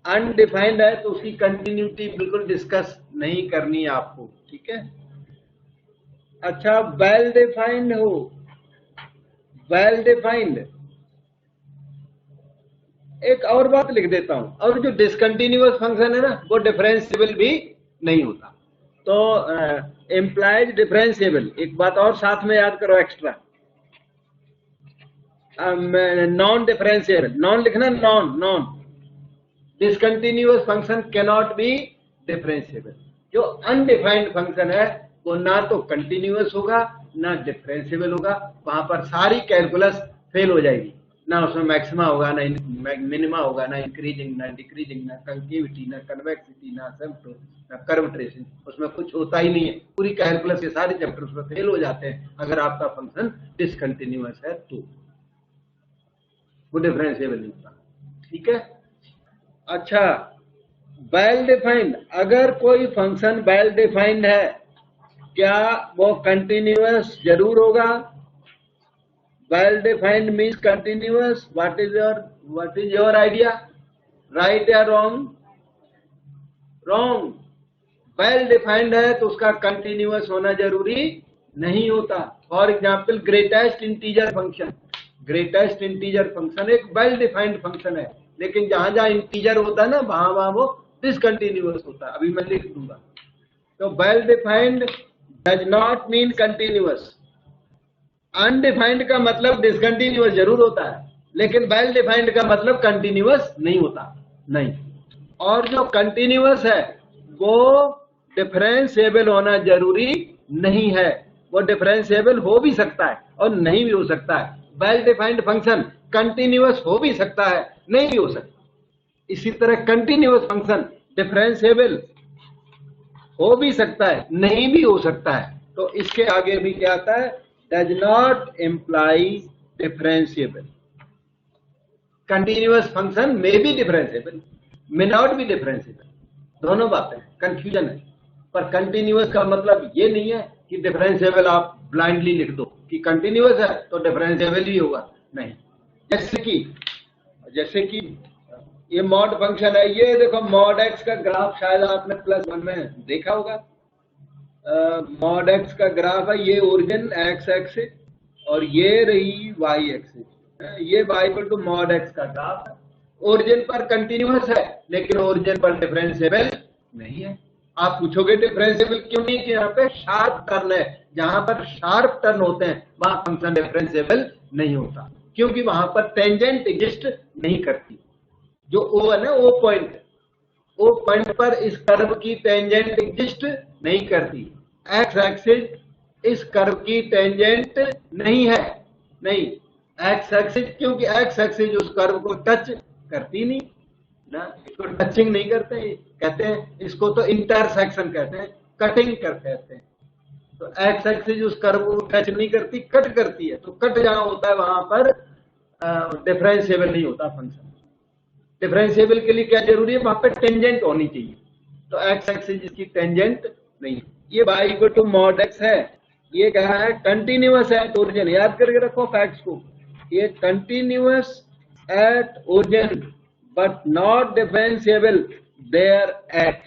Undefined है तो उसकी कंटिन्यूटी बिल्कुल डिस्कस नहीं करनी है आपको, ठीक है। अच्छा, वेल डिफाइंड हो, वेल डिफाइंड, एक और बात लिख देता हूं, और जो डिसकंटिन्यूअस फंक्शन है ना वो डिफरेंशिएबल भी नहीं होता। तो इम्प्लाइज डिफरेंशिएबल, एक बात और साथ में याद करो एक्स्ट्रा, नॉन डिफरेंशिएबल, नॉन लिखना, non discontinuous function cannot be differentiable. जो अनडिफाइंड फंक्शन है वो ना तो कंटिन्यूअस होगा ना डिफरेंशिएबल होगा, वहां पर सारी कैलकुलस फेल हो जाएगी। ना उसमें मैक्सिमा होगा, ना मिनिमा होगा, ना इंक्रीजिंग ना डिक्रीजिंग, ना कंकेविटी, ना कन्वेक्सिटी, ना एसिम्प्टोट, ना कर्व ट्रेसिंग, उसमें कुछ होता ही नहीं है। पूरी कैलकुलस के सारे चैप्टर उसमें फेल हो जाते हैं अगर आपका फंक्शन डिसकंटिन्यूअस है तो, वो डिफरेंशिएबल नहीं होता, ठीक है। अच्छा, वेल डिफाइंड, अगर कोई फंक्शन वेल डिफाइंड है क्या वो कंटिन्यूअस जरूर होगा? Well defined means continuous. What is your idea? Right या रॉन्ग? रॉन्ग। वेल डिफाइंड है तो उसका कंटिन्यूअस होना जरूरी नहीं होता। For example greatest integer function, greatest integer function एक वेल डिफाइंड फंक्शन है, लेकिन जहां जहां इंटीजर होता है ना वहां वो डिसकंटिन्यूअस होता है। अभी मैं लिख दूंगा, तो well defined does not mean continuous. Undefined का मतलब डिसकंटिन्यूअस जरूर होता है, लेकिन वेल डिफाइंड का मतलब कंटिन्यूअस नहीं होता, नहीं। और जो कंटिन्यूअस है वो डिफरेंशिएबल होना जरूरी नहीं है, वो डिफरेंशिएबल हो भी सकता है और नहीं भी हो सकता है। वेल डिफाइंड फंक्शन कंटिन्यूअस हो भी सकता है, नहीं भी हो सकता। इसी तरह कंटिन्यूअस फंक्शन डिफरेंशिएबल हो भी सकता है, नहीं भी हो सकता है। तो इसके आगे भी क्या आता है, does not imply differentiable. Continuous function may be differentiable, may not be differentiable, दोनों बातें कंफ्यूजन है। पर कंटिन्यूअस का मतलब ये नहीं है कि डिफरेंशिएबल आप ब्लाइंडली लिख दो कि कंटिन्यूअस है तो डिफरेंशिएबल ही होगा, नहीं। जैसे कि ये मॉड फंक्शन है, ये देखो मॉड एक्स का ग्राफ शायद आपने +1 में देखा होगा। मॉड एक्स का ग्राफ है, ये ओरिजिन एक्स एक्सिस और ये रही वाई एक्सिस, ये y equal to mod x का ग्राफ है। ओरिजिन पर कंटिन्यूअस है लेकिन ओरिजिन पर डिफरेंशिएबल नहीं है। आप पूछोगे डिफरेंशिएबल क्यों नहीं, कि यहाँ पे शार्प टर्न है, जहां पर शार्प टर्न होते हैं वहां फंक्शन डिफरेंशिएबल नहीं होता, क्योंकि वहां पर टेंजेंट एग्जिस्ट नहीं करती। जो ओ है ना, ओ पॉइंट पर इस कर्व की टेंजेंट एग्जिस्ट नहीं करती। एक्स एक्सिस इस कर्व की टेंजेंट नहीं है, नहीं एक्स एक्सिस, क्योंकि एक्स एक्सिस उस कर्व को टच करती नहीं ना, इसको टचिंग नहीं करते, कहते हैं इसको तो इंटरसेक्शन कहते हैं, कटिंग कहते हैं। तो एक्स एक्सिस उस कर्व को टच नहीं करती, कट करती है। तो कट जहां होता है वहां पर डिफरेंशिएबल नहीं होता फंक्शन। डिफरेंशिएबल के लिए क्या जरूरी है, वहां पर टेंजेंट होनी चाहिए। तो एक्स एक्सिस जिसकी टेंजेंट नहीं है। ये y equal to mod x है, ये कहा है कंटिन्यूअस एट ओरिजिन, याद करके रखो फैक्ट्स को। ये continuous at origin but not differentiable there at,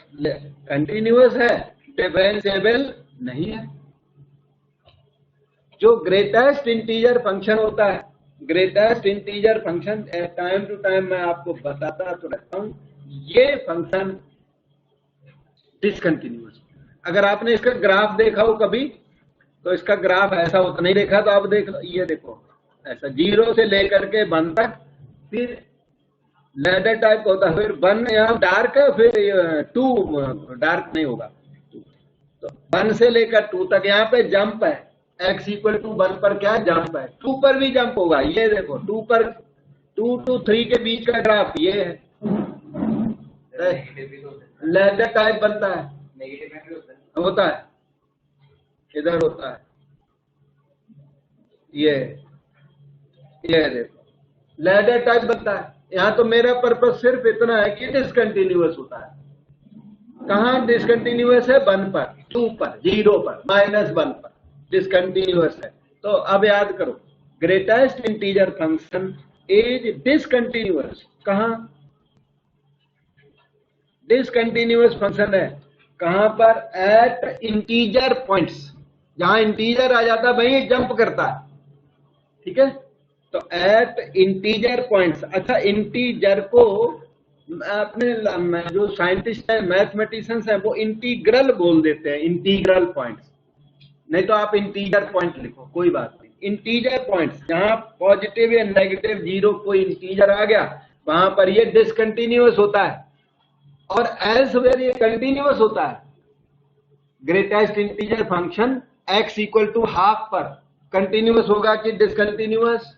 continuous है डिफरेंशिएबल नहीं है। जो ग्रेटेस्ट इंटीजर फंक्शन होता है, greatest integer function time to time मैं आपको बताता तो रहता हूं, ये फंक्शन डिसकंटिन्यूअस। अगर आपने इसका ग्राफ देखा हो कभी, तो इसका ग्राफ ऐसा होता, नहीं देखा तो आप देख लो, ये देखो ऐसा 0 से लेकर के 1 तक, फिर लैडर टाइप होता है, फिर 1 यहाँ डार्क है, फिर 2 डार्क नहीं होगा। तो 1 से लेकर 2 तक यहाँ पे जंप है, x इक्वल टू 1 पर क्या जंप है, 2 पर भी जंप होगा। ये देखो 2 पर 2 to 3 के बीच का ग्राफ ये है, लैडर टाइप बनता है, होता है, इधर होता है, ये देखो लैडर टाइप बनता है। यहाँ तो मेरा पर्पस सिर्फ इतना है कि डिसकंटिन्यूअस होता है। कहाँ डिसकंटिन्यूअस है, 1 पर, 2 पर, 0 पर, -1 पर डिसकंटिन्यूअस है। तो अब याद करो, greatest integer function is discontinuous. कहाँ डिसकंटिन्यूअस फंक्शन है, कहां पर, एट इंटीजर पॉइंट्स। जहां इंटीजर आ जाता है भाई जंप करता है, ठीक है। तो एट इंटीजर पॉइंट्स। अच्छा, इंटीजर को अपने जो साइंटिस्ट है, मैथमेटिशियंस है, वो इंटीग्रल बोल देते हैं, इंटीग्रल पॉइंट्स। नहीं तो आप इंटीजर पॉइंट लिखो, कोई बात नहीं। इंटीजर पॉइंट्स जहां पॉजिटिव या नेगेटिव 0 कोई इंटीजर आ गया, वहां पर ये डिसकंटिन्यूअस होता है, और एल्सवेयर ये कंटिन्यूअस होता है। Greatest integer function x equal to half पर कंटिन्यूअस होगा कि डिसकंटिन्यूअस,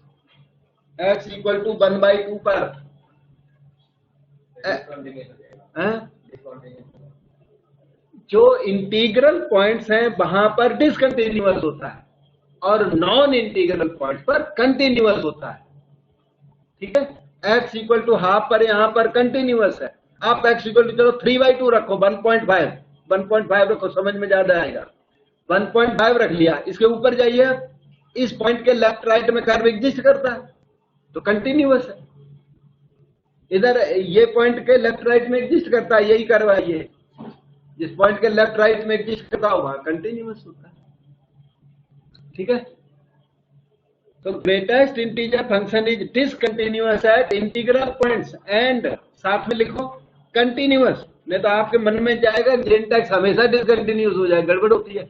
x इक्वल टू 1/2 पर जो इंटीग्रल पॉइंट्स हैं वहां पर डिसकंटिन्यूअस होता है, और नॉन इंटीग्रल पॉइंट पर कंटिन्यूअस होता है, ठीक है। x इक्वल टू हाफ पर यहां पर कंटिन्यूअस है। आप x इक्वल टू चलो 3/2 रखो, 1.5 रखो, समझ में ज्यादा आएगा। 1.5 रख लिया, इसके ऊपर जाइए, इस पॉइंट के लेफ्ट राइट में कर्व एग्जिस्ट करता है तो कंटिन्यूअस है। इधर ये पॉइंट के लेफ्ट राइट में एग्जिस्ट करता है, यही कर्व है, ये जिस पॉइंट के लेफ्ट राइट में एग्जिस्ट करता होगा कंटिन्यूअस होता है, ठीक है। तो greatest integer function is discontinuous at integral points and, साथ में लिखो कंटिन्यूअस, नहीं तो आपके मन में जाएगा जेनटैक्स हमेशा डिसकंटिन्यूस हो जाए, गड़बड़ होती है,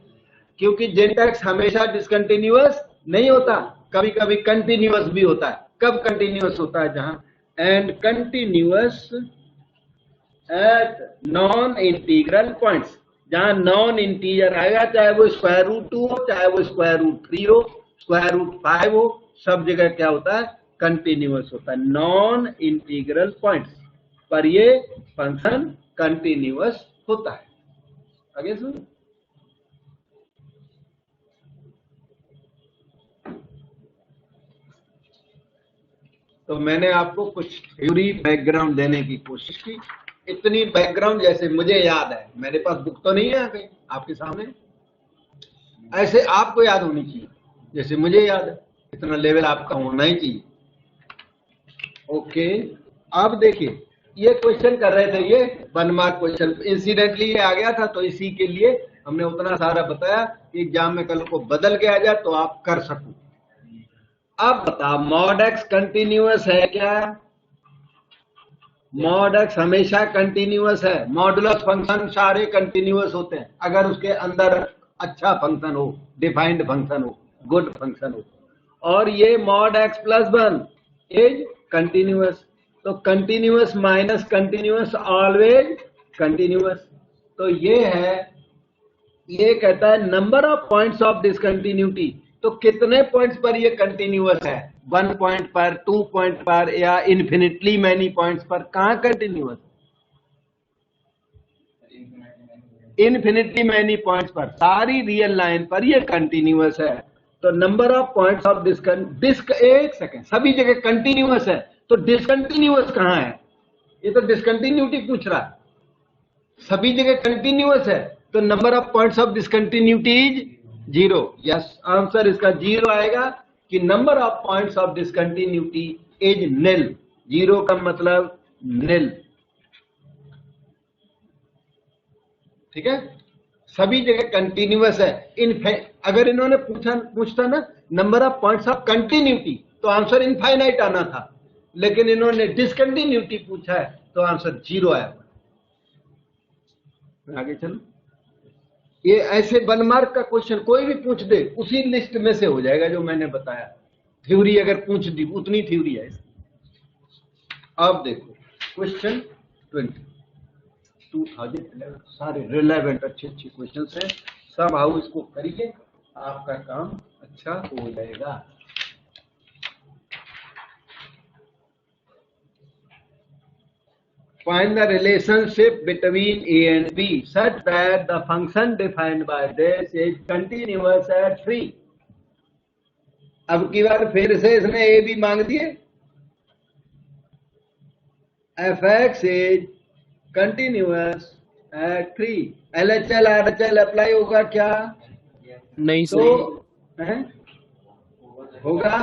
क्योंकि जेनटैक्स हमेशा डिसकंटिन्यूअस नहीं होता, कभी कभी कंटिन्यूअस भी होता है। कब कंटिन्यूअस होता है? जहां and continuous at non integral points, जहां नॉन इंटीजर आएगा, चाहे वो स्क्वायर रूट 2 हो, चाहे वो स्क्वायर रूट 3 हो, स्क्वायर रूट 5 हो, सब जगह क्या होता है? कंटिन्यूअस होता है। नॉन इंटीग्रल पॉइंट्स पर ये फंक्शन कंटिन्यूअस होता है। आगे सुन, तो मैंने आपको कुछ थ्योरी बैकग्राउंड देने की कोशिश की, इतनी बैकग्राउंड जैसे मुझे याद है, मेरे पास बुक तो नहीं है कहीं आपके सामने, ऐसे आपको याद होनी चाहिए जैसे मुझे याद है, इतना लेवल आपका होना ही चाहिए। ओके, अब देखिए ये क्वेश्चन कर रहे थे, ये 1 मार्क क्वेश्चन, इंसिडेंटली ये आ गया था तो इसी के लिए हमने उतना सारा बताया कि एग्जाम में कल को बदल के आ जाए तो आप कर सको। अब बता, मॉड एक्स कंटिन्यूअस है क्या? मॉड एक्स हमेशा कंटिन्यूअस है। मॉडुलस फंक्शन सारे कंटिन्यूअस होते हैं अगर उसके अंदर अच्छा फंक्शन हो, डिफाइंड फंक्शन हो, गुड फंक्शन हो। और ये mod x plus 1 is continuous, तो continuous minus continuous always continuous. तो ये है, ये कहता है number of points of discontinuity, तो कितने पॉइंट्स पर ये कंटिन्यूअस है? 1 पॉइंट पर, 2 पॉइंट पर, या इन्फिनिटली मैनी पॉइंट्स पर? कहां कंटिन्यूअस? इन्फिनिटली मैनी पॉइंट्स पर, सारी रियल लाइन पर ये कंटिन्यूअस है। तो नंबर ऑफ पॉइंट्स ऑफ एक सेकेंड, सभी जगह कंटिन्यूअस है, तो डिसकंटिन्यूअस कहां है? ये तो डिसकंटिन्यूटी पूछ रहा है। सभी जगह कंटिन्यूअस है तो number of points of discontinuity is 0। Yes, answer इसका 0 आएगा कि number of points of discontinuity is निल। 0 का मतलब निल। ठीक है, सभी जगह कंटिन्यूअस है। अगर इन्होंने पूछता ना number of points of continuity तो आंसर इनफाइनाइट आना था, लेकिन इन्होंने डिसकंटिन्यूटी पूछा है तो आंसर 0 आया। आगे चलो, ये ऐसे 1 मार्क का क्वेश्चन कोई भी पूछ दे उसी लिस्ट में से हो जाएगा जो मैंने बताया। थ्योरी अगर पूछ दी उतनी थ्योरी है। अब देखो क्वेश्चन 2011, सारे रिलेवेंट अच्छे क्वेश्चन हैं, सब आओ इसको करिए, आपका काम अच्छा हो जाएगा। Find the relationship between A and B such that the function defined by this is continuous at 3। अब की बार फिर से इसने A B मांग दिए। fx is continuous at 3। LHL RHL apply होगा क्या? नहीं तो सर, होगा,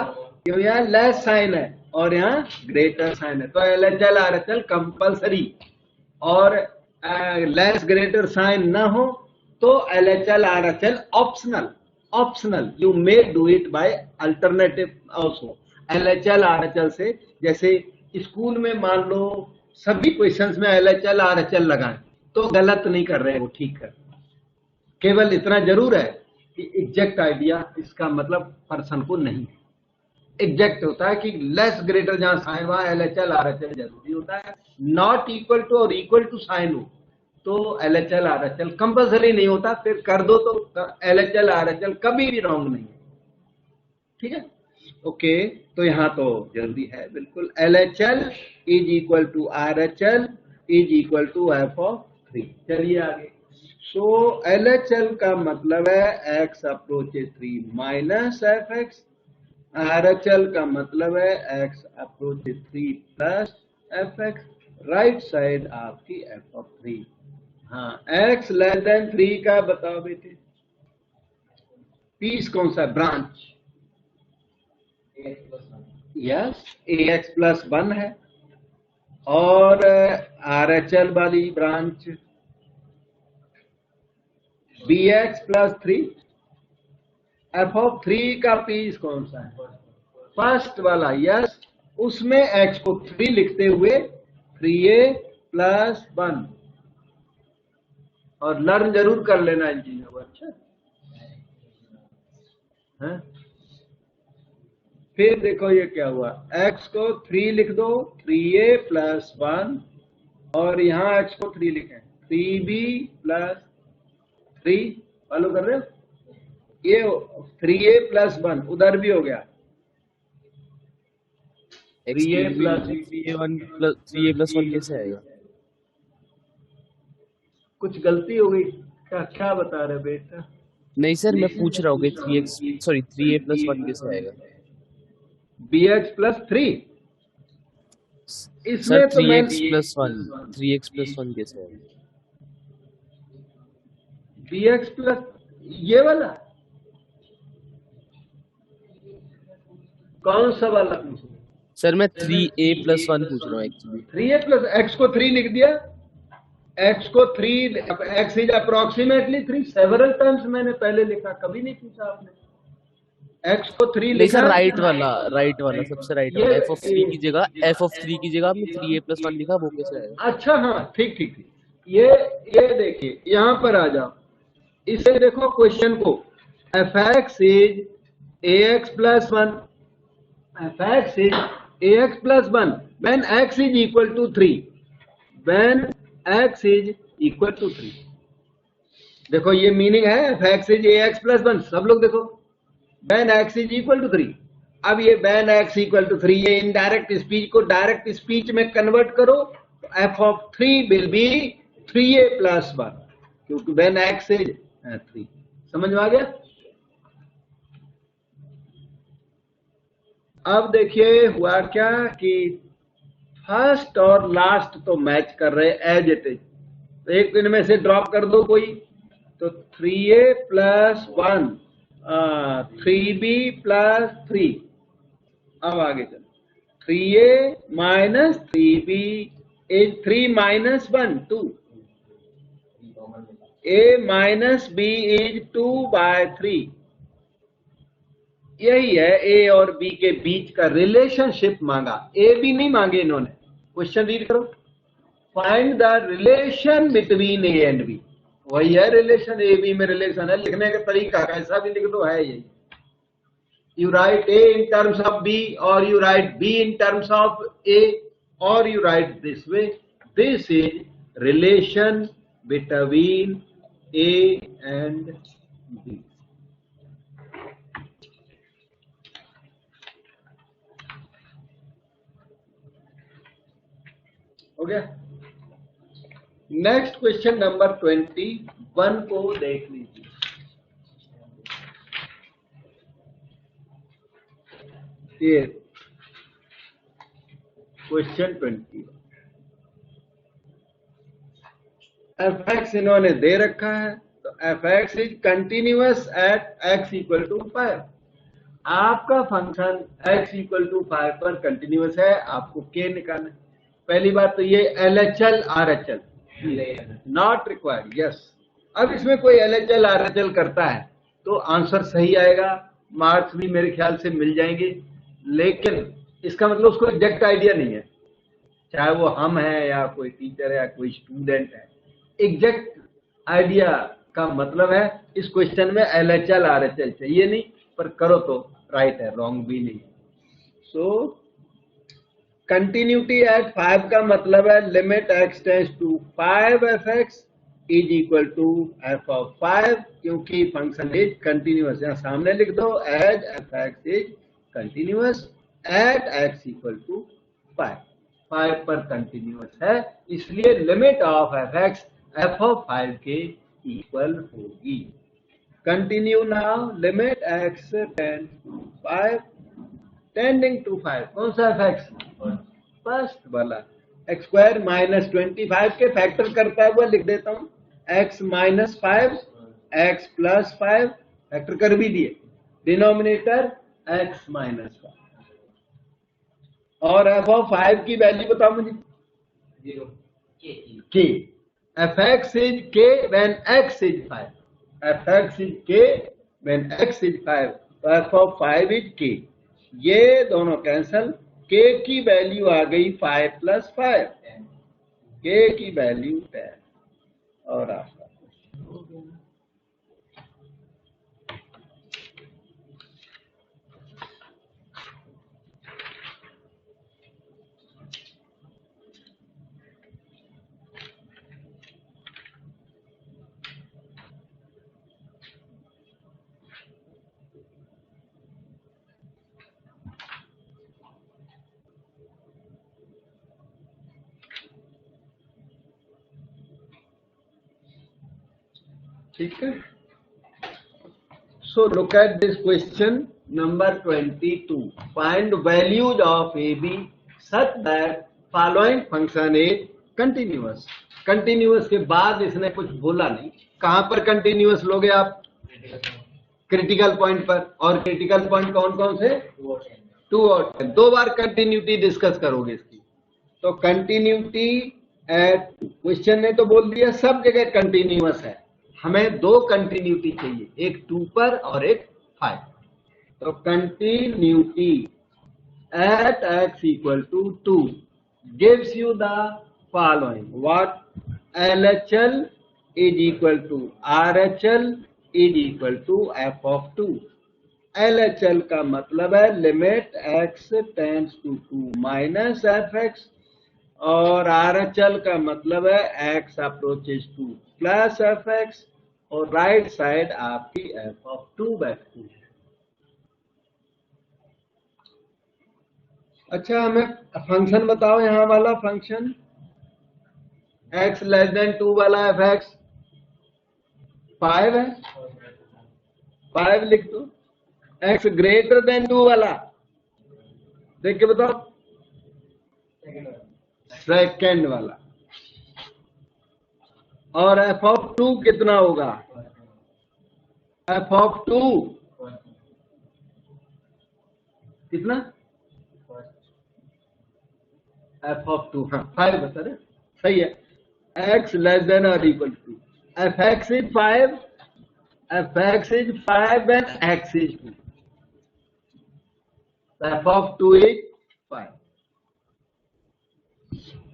क्यों? यहाँ लेस साइन है और यहाँ ग्रेटर साइन है, तो LHL RHL कंपल्सरी। और लेस ग्रेटर साइन ना हो तो LHL RHL optional. Optional, you may do it by alternative also. LHL RHL से, जैसे स्कूल में मान लो सभी क्वेश्चंस में LHL RHL लगाएं तो गलत नहीं कर रहे, वो ठीक कर। केवल इतना जरूर है कि एग्जैक्ट आइडिया इसका मतलब पर्सन को नहीं है। एग्जैक्ट होता है कि लेस ग्रेटर जहां साइन वहां LHL RHL जरूरी होता है। नॉट इक्वल टू और इक्वल टू साइन हो तो LHL RHL कंपल्सरी नहीं होता, फिर कर दो तो LHL RHL कभी भी रॉन्ग नहीं है। ठीक है, ओके, तो यहाँ तो जल्दी है बिल्कुल। LHL is equal to RHL is equal to f(3)। चलिए आगे। सो LHL का मतलब है x approaches 3 minus fx। RHL का मतलब है x approaches 3 plus fx। Right side आपकी f(3). हाँ, x लेस देन 3 का बताओ बेटे, पीस कौन सा? ब्रांच। यस, ax प्लस 1 है और RHL वाली ब्रांच bx प्लस 3। f(3) का पीस कौन सा है? फर्स्ट वाला। यस, उसमें x को 3 लिखते हुए 3a प्लस 1 और लर्न जरूर कर लेना इन चीजों को। अच्छा है। फिर देखो ये क्या हुआ, x को 3 लिख दो, 3a प्लस 1, और यहाँ x को 3 लिखें, 3b प्लस 3, फॉलो कर रहे हो? ये 3a प्लस 1 उधर भी हो गया, 3a प्लस 3a प्लस 1 कैसे आएगा? कुछ गलती हो गई क्या? क्या बता रहे बेटा? नहीं सर, मैं पूछ रहा हूँ कि 3a प्लस 1 कैसे आएगा? bx प्लस 3, सर इसमें तो मैं 3x प्लस 1 कैसे आएगा? bx प्लस ये वाला कौन सा वाला पूछ रहे? सर मैं 3a प्लस 1 पूछ रहा हूँ एक्चुअली। 3a प्लस x को 3 लिख दिया, x को 3, x is approximately 3, several times मैंने पहले लिखा, कभी नहीं पूछा आपने। x को 3 नहीं लिखा, सर, राइट वाला सबसे राइट वाला, f ऑफ 3 की जगह आपने 3a प्लस 1 लिखा, वो कैसे आएगा? अच्छा हाँ ठीक ठीक ठीक, ये देखिए यहाँ पर आ जाओ, इसे देखो क्वेश्चन को, fx is ax plus 1, fx is ax plus 1 when x is equal to 3, when x is equal to 3। देखो ये मीनिंग है, fx इज ax प्लस 1, सब लोग देखो, when x is equal to 3। अब ये when x equal to 3, ये indirect speech को डायरेक्ट स्पीच में कन्वर्ट करो, तो f of 3 will be 3a plus 1, क्योंकि when x is 3। समझ में आ गया? अब देखिए हुआ क्या कि फर्स्ट और लास्ट तो मैच कर रहे एज इट इज, तो एक इनमें से ड्रॉप कर दो कोई, तो 3a प्लस 1, 3b प्लस 3। अब आगे चलो, 3a minus 3b is 3 minus 1 2, a minus b is 2/3। यही है a और b के बीच का रिलेशनशिप मांगा, a b नहीं मांगे इन्होंने। क्वेश्चन रीड करो, find the relation between a and b। वही है रिलेशन, ए बी में रिलेशन है, लिखने का तरीका कैसा भी लिख दो है यही। You right a in terms of b, or you write b in terms of a, or you write this way, this is relation between a and b। हो गया? नेक्स्ट क्वेश्चन नंबर 21 को देख लीजिए। ये क्वेश्चन 21, fx इन्होंने दे रखा है, तो fx is continuous at x equal to 5। आपका फंक्शन x इक्वल टू 5 पर कंटिन्यूअस है, आपको k निकालना है। पहली बात तो ये LHL RHL not required, yes. अब इसमें कोई LHL RHL करता है तो आंसर सही आएगा, मार्क्स भी मेरे ख्याल से मिल जाएंगे, लेकिन इसका मतलब उसको एग्जैक्ट आइडिया नहीं है, चाहे वो हम है या कोई टीचर है या कोई स्टूडेंट है। एग्जैक्ट आइडिया का मतलब है इस क्वेश्चन में LHL RHL चाहिए नहीं, पर करो तो राइट है, रॉन्ग भी नहीं। सो कंटिन्यूटी एट 5 का मतलब है limit x tends to 5 fx is equal to f of 5, क्योंकि फंक्शन इज कंटिन्यूअस। यहाँ सामने लिख दो, as fx is continuous at x equal to 5, 5 पर कंटिन्यूअस है, इसलिए limit of fx f of 5 के इक्वल होगी। Continue now, limit x tends to 5 tending to 5, कौन सा fx? फर्स्ट वाला, x स्क्वायर माइनस 25 के फैक्टर करता हुआ लिख देता हूं, x minus 5 x plus 5 factor कर भी दिए, डिनोमिनेटर x माइनस 5, और f ऑफ 5 की वैल्यू बताओ मुझे, 0 k। fx is k when x is 5, fx is k when x is 5, तो f of 5 is k। ये दोनों कैंसल, k की वैल्यू आ गई 5 प्लस 5, k की वैल्यू 10, और आपका हो गया। ठीक है। So look at this question number 22. Find values of AB such that following function is continuous. Continuous के बाद इसने कुछ बोला नहीं। कहाँ पर continuous लोगे आप? क्रिटिकल पॉइंट पर। और क्रिटिकल पॉइंट कौन कौन से? 2 और 10। 2 बार कंटिन्यूटी डिस्कस करोगे इसकी। तो कंटिन्यूटी एट क्वेश्चन ने तो बोल दिया सब जगह कंटिन्यूअस है। हमें 2 कंटिन्यूटी चाहिए, एक 2 पर और एक 5। तो continuity at x equal to 2 gives you the following. What? LHL is equal to RHL is equal to f of 2। LHL का मतलब है limit x tends to 2 minus fx, और RHL का मतलब है x approaches to plus fx, और right side आपकी f of 2 बैठती है। अच्छा, हमें फंक्शन बताओ। यहां वाला फंक्शन x लेस देन 2 वाला fx 5 है, 5 लिख दो। x ग्रेटर देन 2 वाला देख के बताओ, सेकेंड वाला। और f ऑफ 2 कितना होगा? f ऑफ 2 कितना? f ऑफ 2 हाँ 5 बता रहे, सही है। x लेस देन और equal to fx is 5, fx is 5 and x is 2, f of 2 is 5।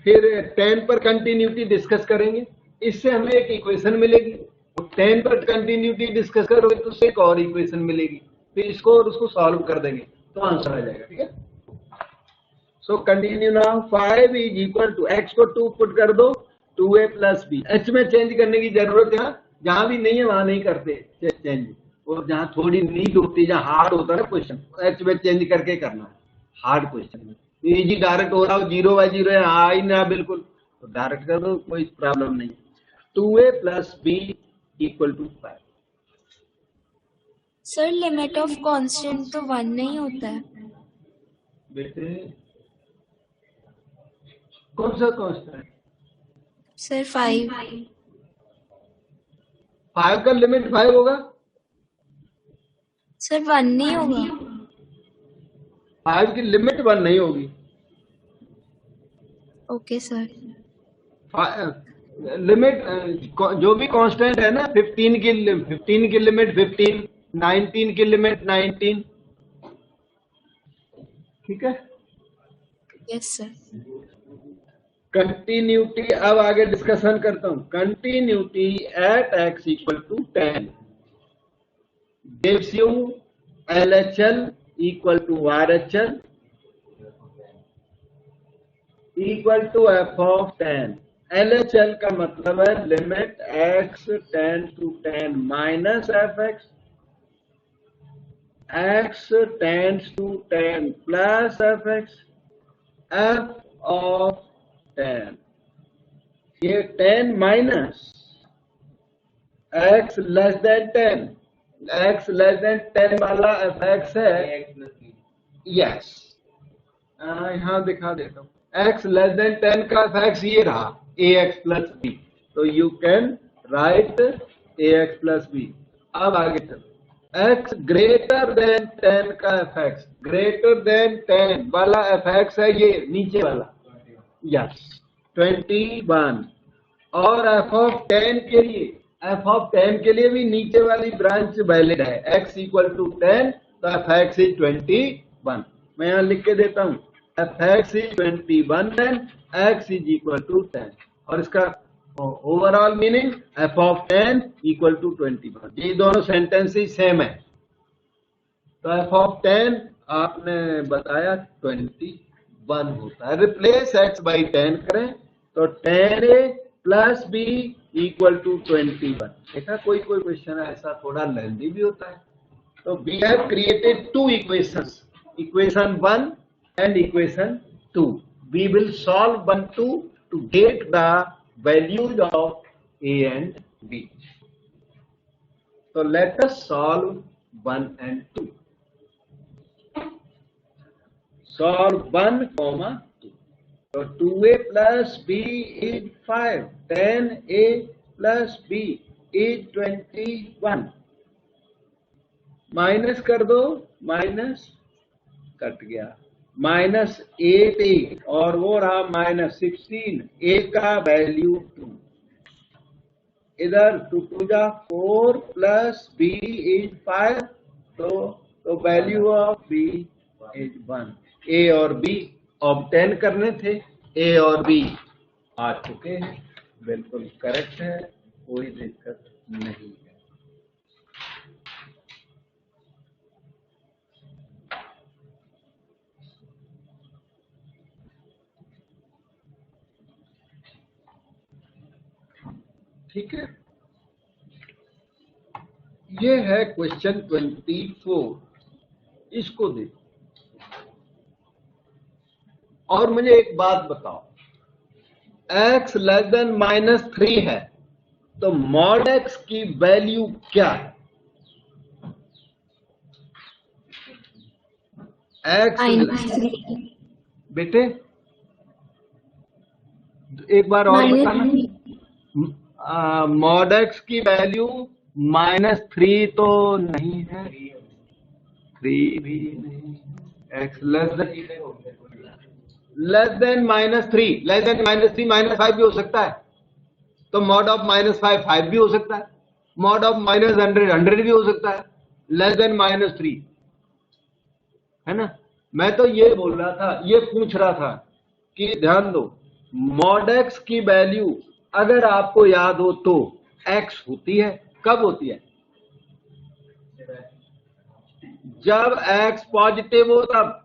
फिर 10 पर कंटिन्यूटी डिस्कस करेंगे, इससे हमें एक इक्वेशन मिलेगी। 10 पर कंटिन्यूटी डिस्कस करोगे तो उससे एक और इक्वेशन मिलेगी, फिर इसको और उसको सॉल्व कर देंगे तो आंसर आ जाएगा। ठीक है। So continue now. 5 is equal to x को 2 पुट कर दो, 2a प्लस b। h में चेंज करने की जरूरत है, जहां भी नहीं है वहां नहीं करते चेंज, और जहां थोड़ी नीड होती है, जहां हार्ड होता है ना क्वेश्चन, h में चेंज करके करना है। हार्ड क्वेश्चन में इजी डायरेक्ट हो रहा हो, 0 बाय 0 है हाँ ही ना, बिल्कुल तो डायरेक्ट कर दो, कोई प्रॉब्लम नहीं। 2a plus b equal to 5। Sir limit of constant तो 1 नहीं होता है। बेटे कौन सा कांस्टेंट? सर 5। 5 का लिमिट 5 होगा? सर 1 नहीं होगा। 5 की लिमिट 1 नहीं होगी। Okay sir. लिमिट जो भी कांस्टेंट है ना, 15 की लिमिट 15, 19 की लिमिट 19। ठीक है। Yes sir. कंटिन्यूटी अब आगे डिस्कशन करता हूं। Continuity at x equal to 10 gives you LHL equal to RHL equal to f of 10। LHL का मतलब है limit x tends to 10 minus fx, x tends to 10 plus fx, f of 10। ये 10 minus x less than 10, x less than 10 वाला fx है। Yes, यहां दिखा देता हूं। x लेस देन 10 का fx ये रहा, ax प्लस b। तो you can write ax plus b। अब आगे चलो। x ग्रेटर देन 10 का fx, ग्रेटर देन 10 वाला fx है ये नीचे वाला, यस 21। और f ऑफ 10 के लिए, f ऑफ 10 के लिए भी नीचे वाली ब्रांच वैलिड है। x इक्वल टू 10 तो fx इज 21। मैं यहां लिख के देता हूं, fx is 21 and x is equal to 10। और इसका ओवरऑल मीनिंग f of 10 इक्वल टू 21। ये दोनों सेंटेंसेस सेम है। तो f of 10 आपने बताया 21 होता है। रिप्लेस x by 10 करें तो 10a प्लस b इक्वल टू 21। देखा कोई क्वेश्चन ऐसा थोड़ा लेंथी भी होता है। तो we have created two equations, equation 1 and equation 2. We will solve 1, 2 to get the values of a and b. So let us solve 1 and 2. Solve 1, 2. So 2a plus b is 5. 10a plus b is 21. Minus कर दो, minus cut गया, -8 और वो रहा -16। a का value 2, इधर 2 2 जा 4 plus b is 5। तो value of b is 1। a और b ऑब्टेन करने थे, a और b आ चुके हैं, बिल्कुल करेक्ट है, कोई दिक्कत नहीं है। ठीक है, ये है क्वेश्चन 24। इसको देखो और मुझे एक बात बताओ, x लेस देन -3 है तो मॉड x की वैल्यू क्या है? x बेटे एक बार और बताना। मॉड x की वैल्यू -3 तो नहीं है, 3 भी नहीं, x less than -3, less then -3 -5 भी हो सकता है। तो मॉड ऑफ -5 5 भी हो सकता है, मॉड ऑफ -100 100 भी हो सकता है, लेस देन -3 है ना। मैं तो ये बोल रहा था, ये पूछ रहा था कि ध्यान दो, मॉड x की वैल्यू अगर आपको याद हो तो x होती है, कब होती है? जब x पॉजिटिव हो तब,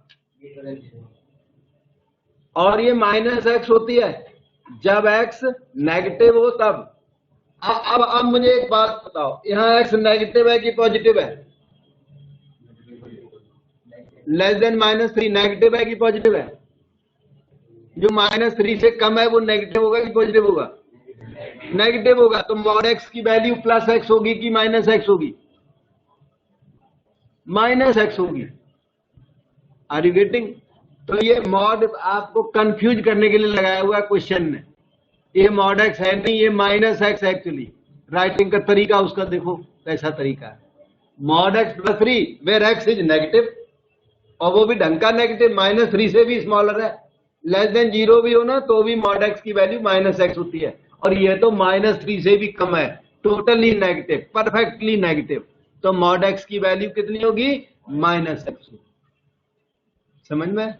और ये -x होती है जब x नेगेटिव हो तब। अब मुझे एक बात बताओ, यहाँ x नेगेटिव है कि पॉजिटिव है? लेस देन -3 नेगेटिव है कि पॉजिटिव है? जो -3 से कम है वो नेगेटिव होगा कि पॉजिटिव होगा? नेगेटिव होगा। तो मॉड x की वैल्यू +x होगी कि -x होगी? -x होगी। Are you getting? तो ये मॉड आपको कंफ्यूज करने के लिए लगाया हुआ क्वेश्चन ने। ये मॉड x है नहीं, ये -x एक्चुअली। राइटिंग का तरीका उसका देखो कैसा तरीका है। Mod x +3 where x is negative, और वो भी ढंग का नेगेटिव, -3 से भी स्मॉलर है। लेस देन 0 भी हो ना तो भी मॉड x की वैल्यू -x होती है, और ये तो -3 से भी कम है, टोटली नेगेटिव, परफेक्टली नेगेटिव। तो मॉड x की वैल्यू कितनी होगी? -x। समझ में?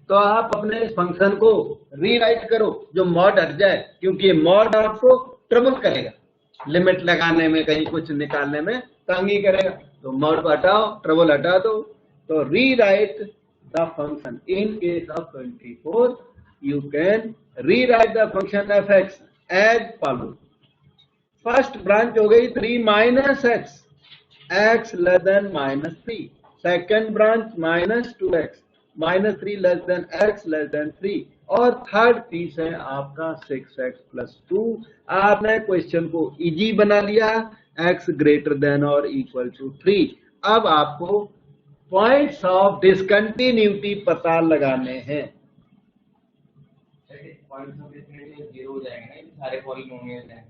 तो आप अपने इस फंक्शन को रीराइट करो जो मॉड हट जाए, क्योंकि ये मॉड आपको ट्रबल करेगा, लिमिट लगाने में, कहीं कुछ निकालने में तंगी करेगा। तो मॉड को हटाओ, ट्रबल हटा दो। तो rewrite the function in case of 24, you can rewrite the function f(x) as follow. First branch हो गई 3 -x, x less than -3। Second branch -2x, -3 less than x less than 3। और थर्ड पीस है आपका 6x + 2। आपने question को easy बना लिया, x greater than और इक्वल टू 3। अब आपको पॉइंट्स ऑफ डिसकंटिन्यूटी पता लगाने हैं। पॉइंट्स ऑफ डिसकंटिन्यूटी 0 हो जाएंगे ना, ये सारे पॉलिनोमियल हैं।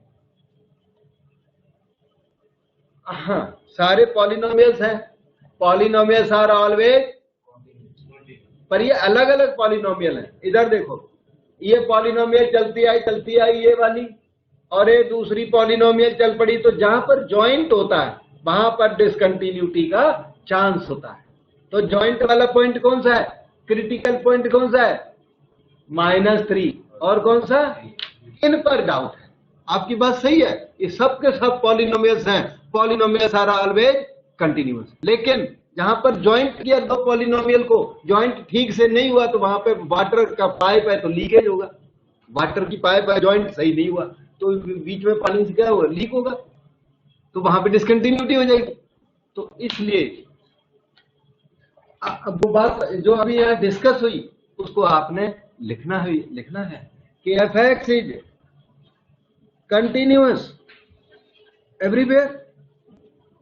हाँ, सारे पॉलिनोमियल्स हैं। पॉलिनोमियल्स आर ऑलवेज, पर ये अलग अलग पॉलिनोमियल हैं। इधर देखो, ये पॉलिनोमियल चलती आई ये वाली, और ये दूसरी पॉलिनोमियल चल पड़ी। तो जहां पर जॉइंट होता है वहां पर डिसकंटिन्यूटी का चांस होता है। तो जॉइंट वाला पॉइंट कौन सा है? क्रिटिकल पॉइंट कौन सा है? -3। और कौन सा? इन पर डाउट है, आपकी बात सही है, ये सब के सब पॉलिनोमियल्स हैं, पॉलिनोमियल्स आर ऑलवेज कंटिन्यूअस। लेकिन जहां पर ज्वाइंट किया दो पॉलिनोमियल को, ज्वाइंट ठीक से नहीं हुआ तो वहां पे वाटर का पाइप है तो लीकेज होगा, वाटर की पाइप है, ज्वाइंट सही नहीं हुआ तो बीच में पानी से क्या होगा, लीक होगा, तो वहां पे डिसकंटिन्यूटी हो जाएगी। तो इसलिए अब वो बात जो अभी यहाँ डिस्कस हुई उसको आपने लिखना है कि F x is continuous everywhere,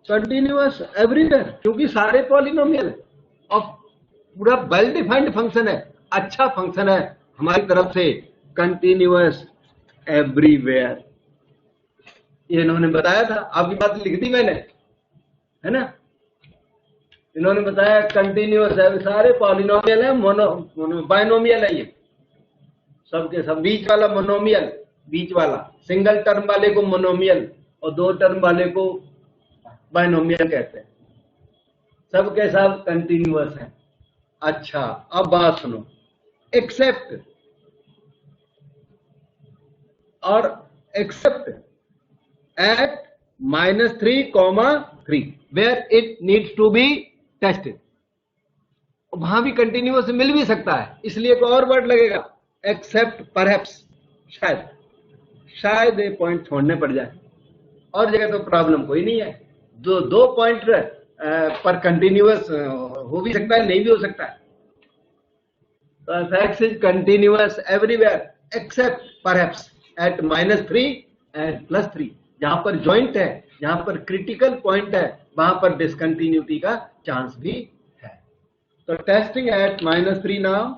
continuous everywhere, क्योंकि सारे पॉलिनोमियल और पूरा वेल डिफाइंड फंक्शन है, अच्छा फंक्शन है हमारी तरफ से, कंटिन्यूअस एवरीवेयर। ये इन्होंने बताया था, आपकी बात लिख दी मैंने, है ना। इन्होंने बताया कंटिन्यूअस है, सारे पॉलिनोमियल है, बाइनोमियल है, ये सबके सब। बीच वाला मोनोमियल, बीच वाला सिंगल टर्म वाले को मोनोमियल और दो टर्म वाले को बाइनोमियल कहते हैं, सबके सब कंटिन्यूअस है। अच्छा अब बात सुनो, एक्सेप्ट और accept at -3, where it needs to be tested, वहां भी कंटिन्यूअस मिल भी सकता है, इसलिए एक और वर्ड लगेगा एक्सेप्ट परहैप्स, शायद ये पॉइंट छोड़ने पड़ जाए, और जगह तो प्रॉब्लम कोई नहीं है, दो पॉइंट पर कंटिन्यूअस हो भी सकता है, नहीं भी हो सकता है। तो f is continuous everywhere except perhaps at -3 and +3, जहां पर ज्वाइंट है, जहां पर क्रिटिकल पॉइंट है, वहां पर डिसकंटिन्यूटी का चांस भी है। तो testing at -3 now,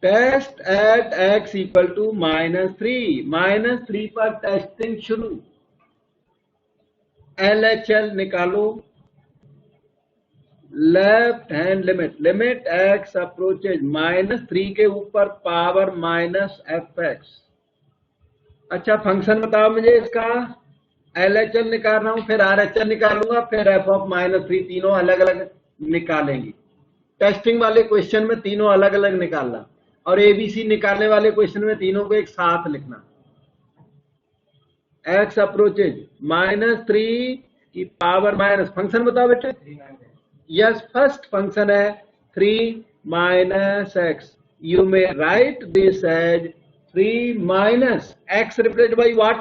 test at x equal to -3 पर टेस्टिंग शुरू। LHL निकालो, left hand limit, limit x approaches -3 के ऊपर पावर -fx। अच्छा फंक्शन बताओ मुझे इसका, LHL निकाल रहा हूं, फिर RHL निकालूंगा, फिर f ऑफ -3, तीनों अलग अलग निकालेंगे। टेस्टिंग वाले क्वेश्चन में तीनों अलग अलग निकालना, और ABC निकालने वाले क्वेश्चन में तीनों को एक साथ लिखना। x अप्रोचेज -3 की पावर माइनस, फंक्शन बताओ बेटे। यस, फर्स्ट फंक्शन है 3 - x, you may write this as 3 - x replaced by what,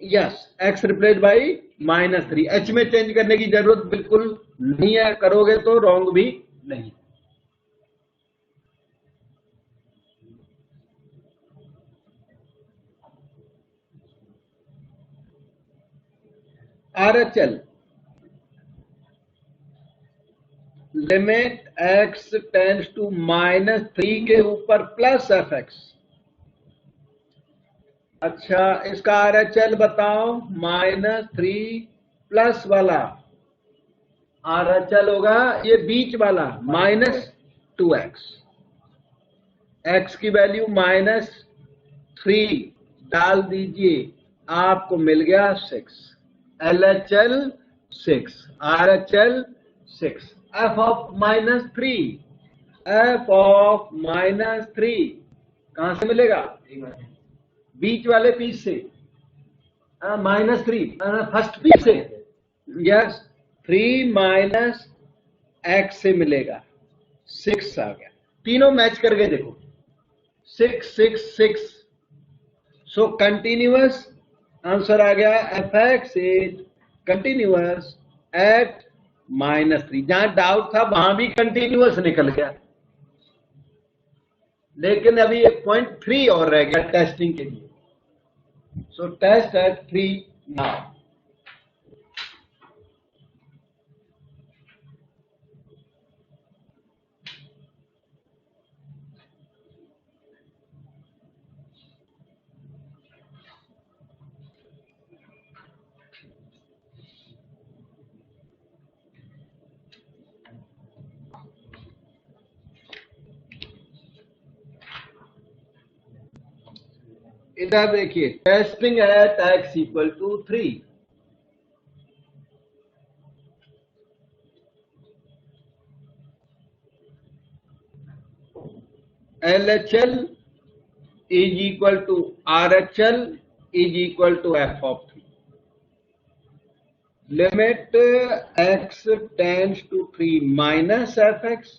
yes x replaced by -3। h में चेंज करने की जरूरत बिल्कुल नहीं है, करोगे तो रॉन्ग भी नहीं। RHL limit x tends to -3 के ऊपर +fx। अच्छा इसका RHL बताओ, -3 प्लस वाला RHL होगा ये बीच वाला -2x, x की वैल्यू -3 डाल दीजिए, आपको मिल गया 6, LHL 6, RHL 6, f of -3, f of -3 कहां से मिलेगा, बीच वाले पीस से, -3 फर्स्ट पीस से, यस 3 - x से मिलेगा, 6 आ गया, तीनों मैच करके देखो, 6 6 6, सो कंटिन्यूअस आंसर आ गया, fx इज कंटिन्यूअस एट -3। जहां डाउट था वहां भी कंटिन्यूअस निकल गया, लेकिन अभी एक पॉइंट 3 और रह गया टेस्टिंग के लिए। So test at 3 now. इधर देखिए, testing at x equal to 3, LHL is equal to RHL is equal to f of 3. Limit x tends to 3 minus fx,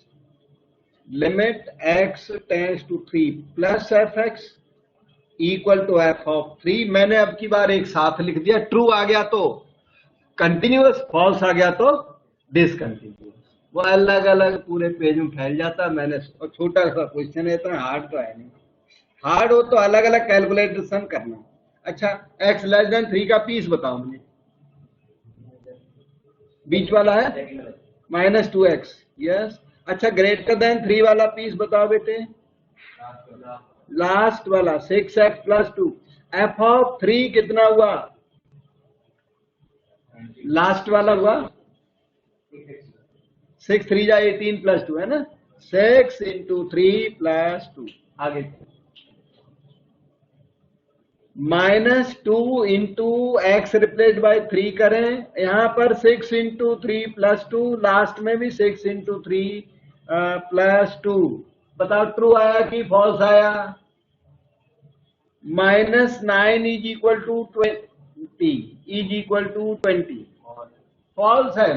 limit x tends to 3 plus fx equal to f of 3. मैंने अब की बार एक साथ लिख दिया. True आ गया तो continuous, false आ गया तो डिसकंटिन्यूअस. वो अलग अलग पूरे पेज में फैल जाता. मैंने छोटा सा क्वेश्चन है, इतना हार्ड तो है नहीं. हार्ड हो तो अलग अलग कैलकुलेशन करना. अच्छा, x लेस देन 3 का पीस बताओ मुझे. बीच वाला है -2x. यस. अच्छा, ग्रेटर देन 3 वाला पीस बताओ बेटे. लास्ट वाला 6x प्लस 2. f ऑफ 3 कितना हुआ? लास्ट वाला हुआ 6 3 जा 18 प्लस 2 है ना. 6 इंटू 3 प्लस 2. आगे -2 इंटू एक्स रिप्लेस बाय 3 करें. यहां पर 6 इंटू 3 प्लस 2. लास्ट में भी 6 इंटू 3 प्लस 2. बताओ ट्रू आया कि फॉल्स आया? -9 is equal to 20 is equal to 20. False है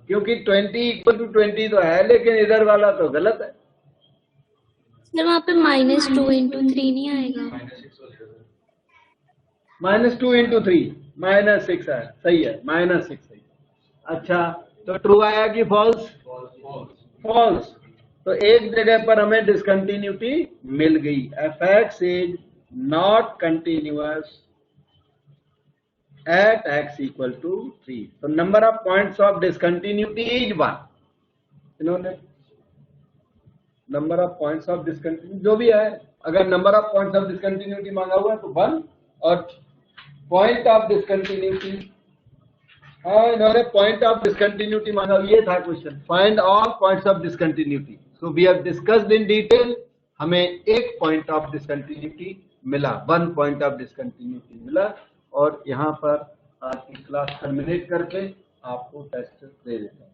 क्योंकि 20 इक्वल टू 20 तो है, लेकिन इधर वाला तो गलत है. सर वहाँ पे -2 इंटू 3 नहीं आएगा? -2 इंटू 3 -6 है. सही है, -6 सही. अच्छा, तो ट्रू आया कि फॉल्स? फॉल्स. तो एक जगह पर हमें डिसकंटिन्यूटी मिल गई. fx is not continuous at x equal to 3. तो number of points of discontinuity is 1. इन्होंने number of points of discontinuity जो भी है, अगर number of points of discontinuity मांगा हुआ है तो 1. और पॉइंट ऑफ डिसकंटिन्यूटी, हाँ इन्होंने पॉइंट ऑफ डिसकंटिन्यूटी मांगा. ये था question, find all points of discontinuity. So we have discussed in detail. हमें एक पॉइंट ऑफ डिसकंटिन्यूटी मिला, 1 पॉइंट ऑफ डिसकंटिन्यूटी मिला. और यहाँ पर आज की क्लास टर्मिनेट करके आपको टेस्ट दे देता हूँ.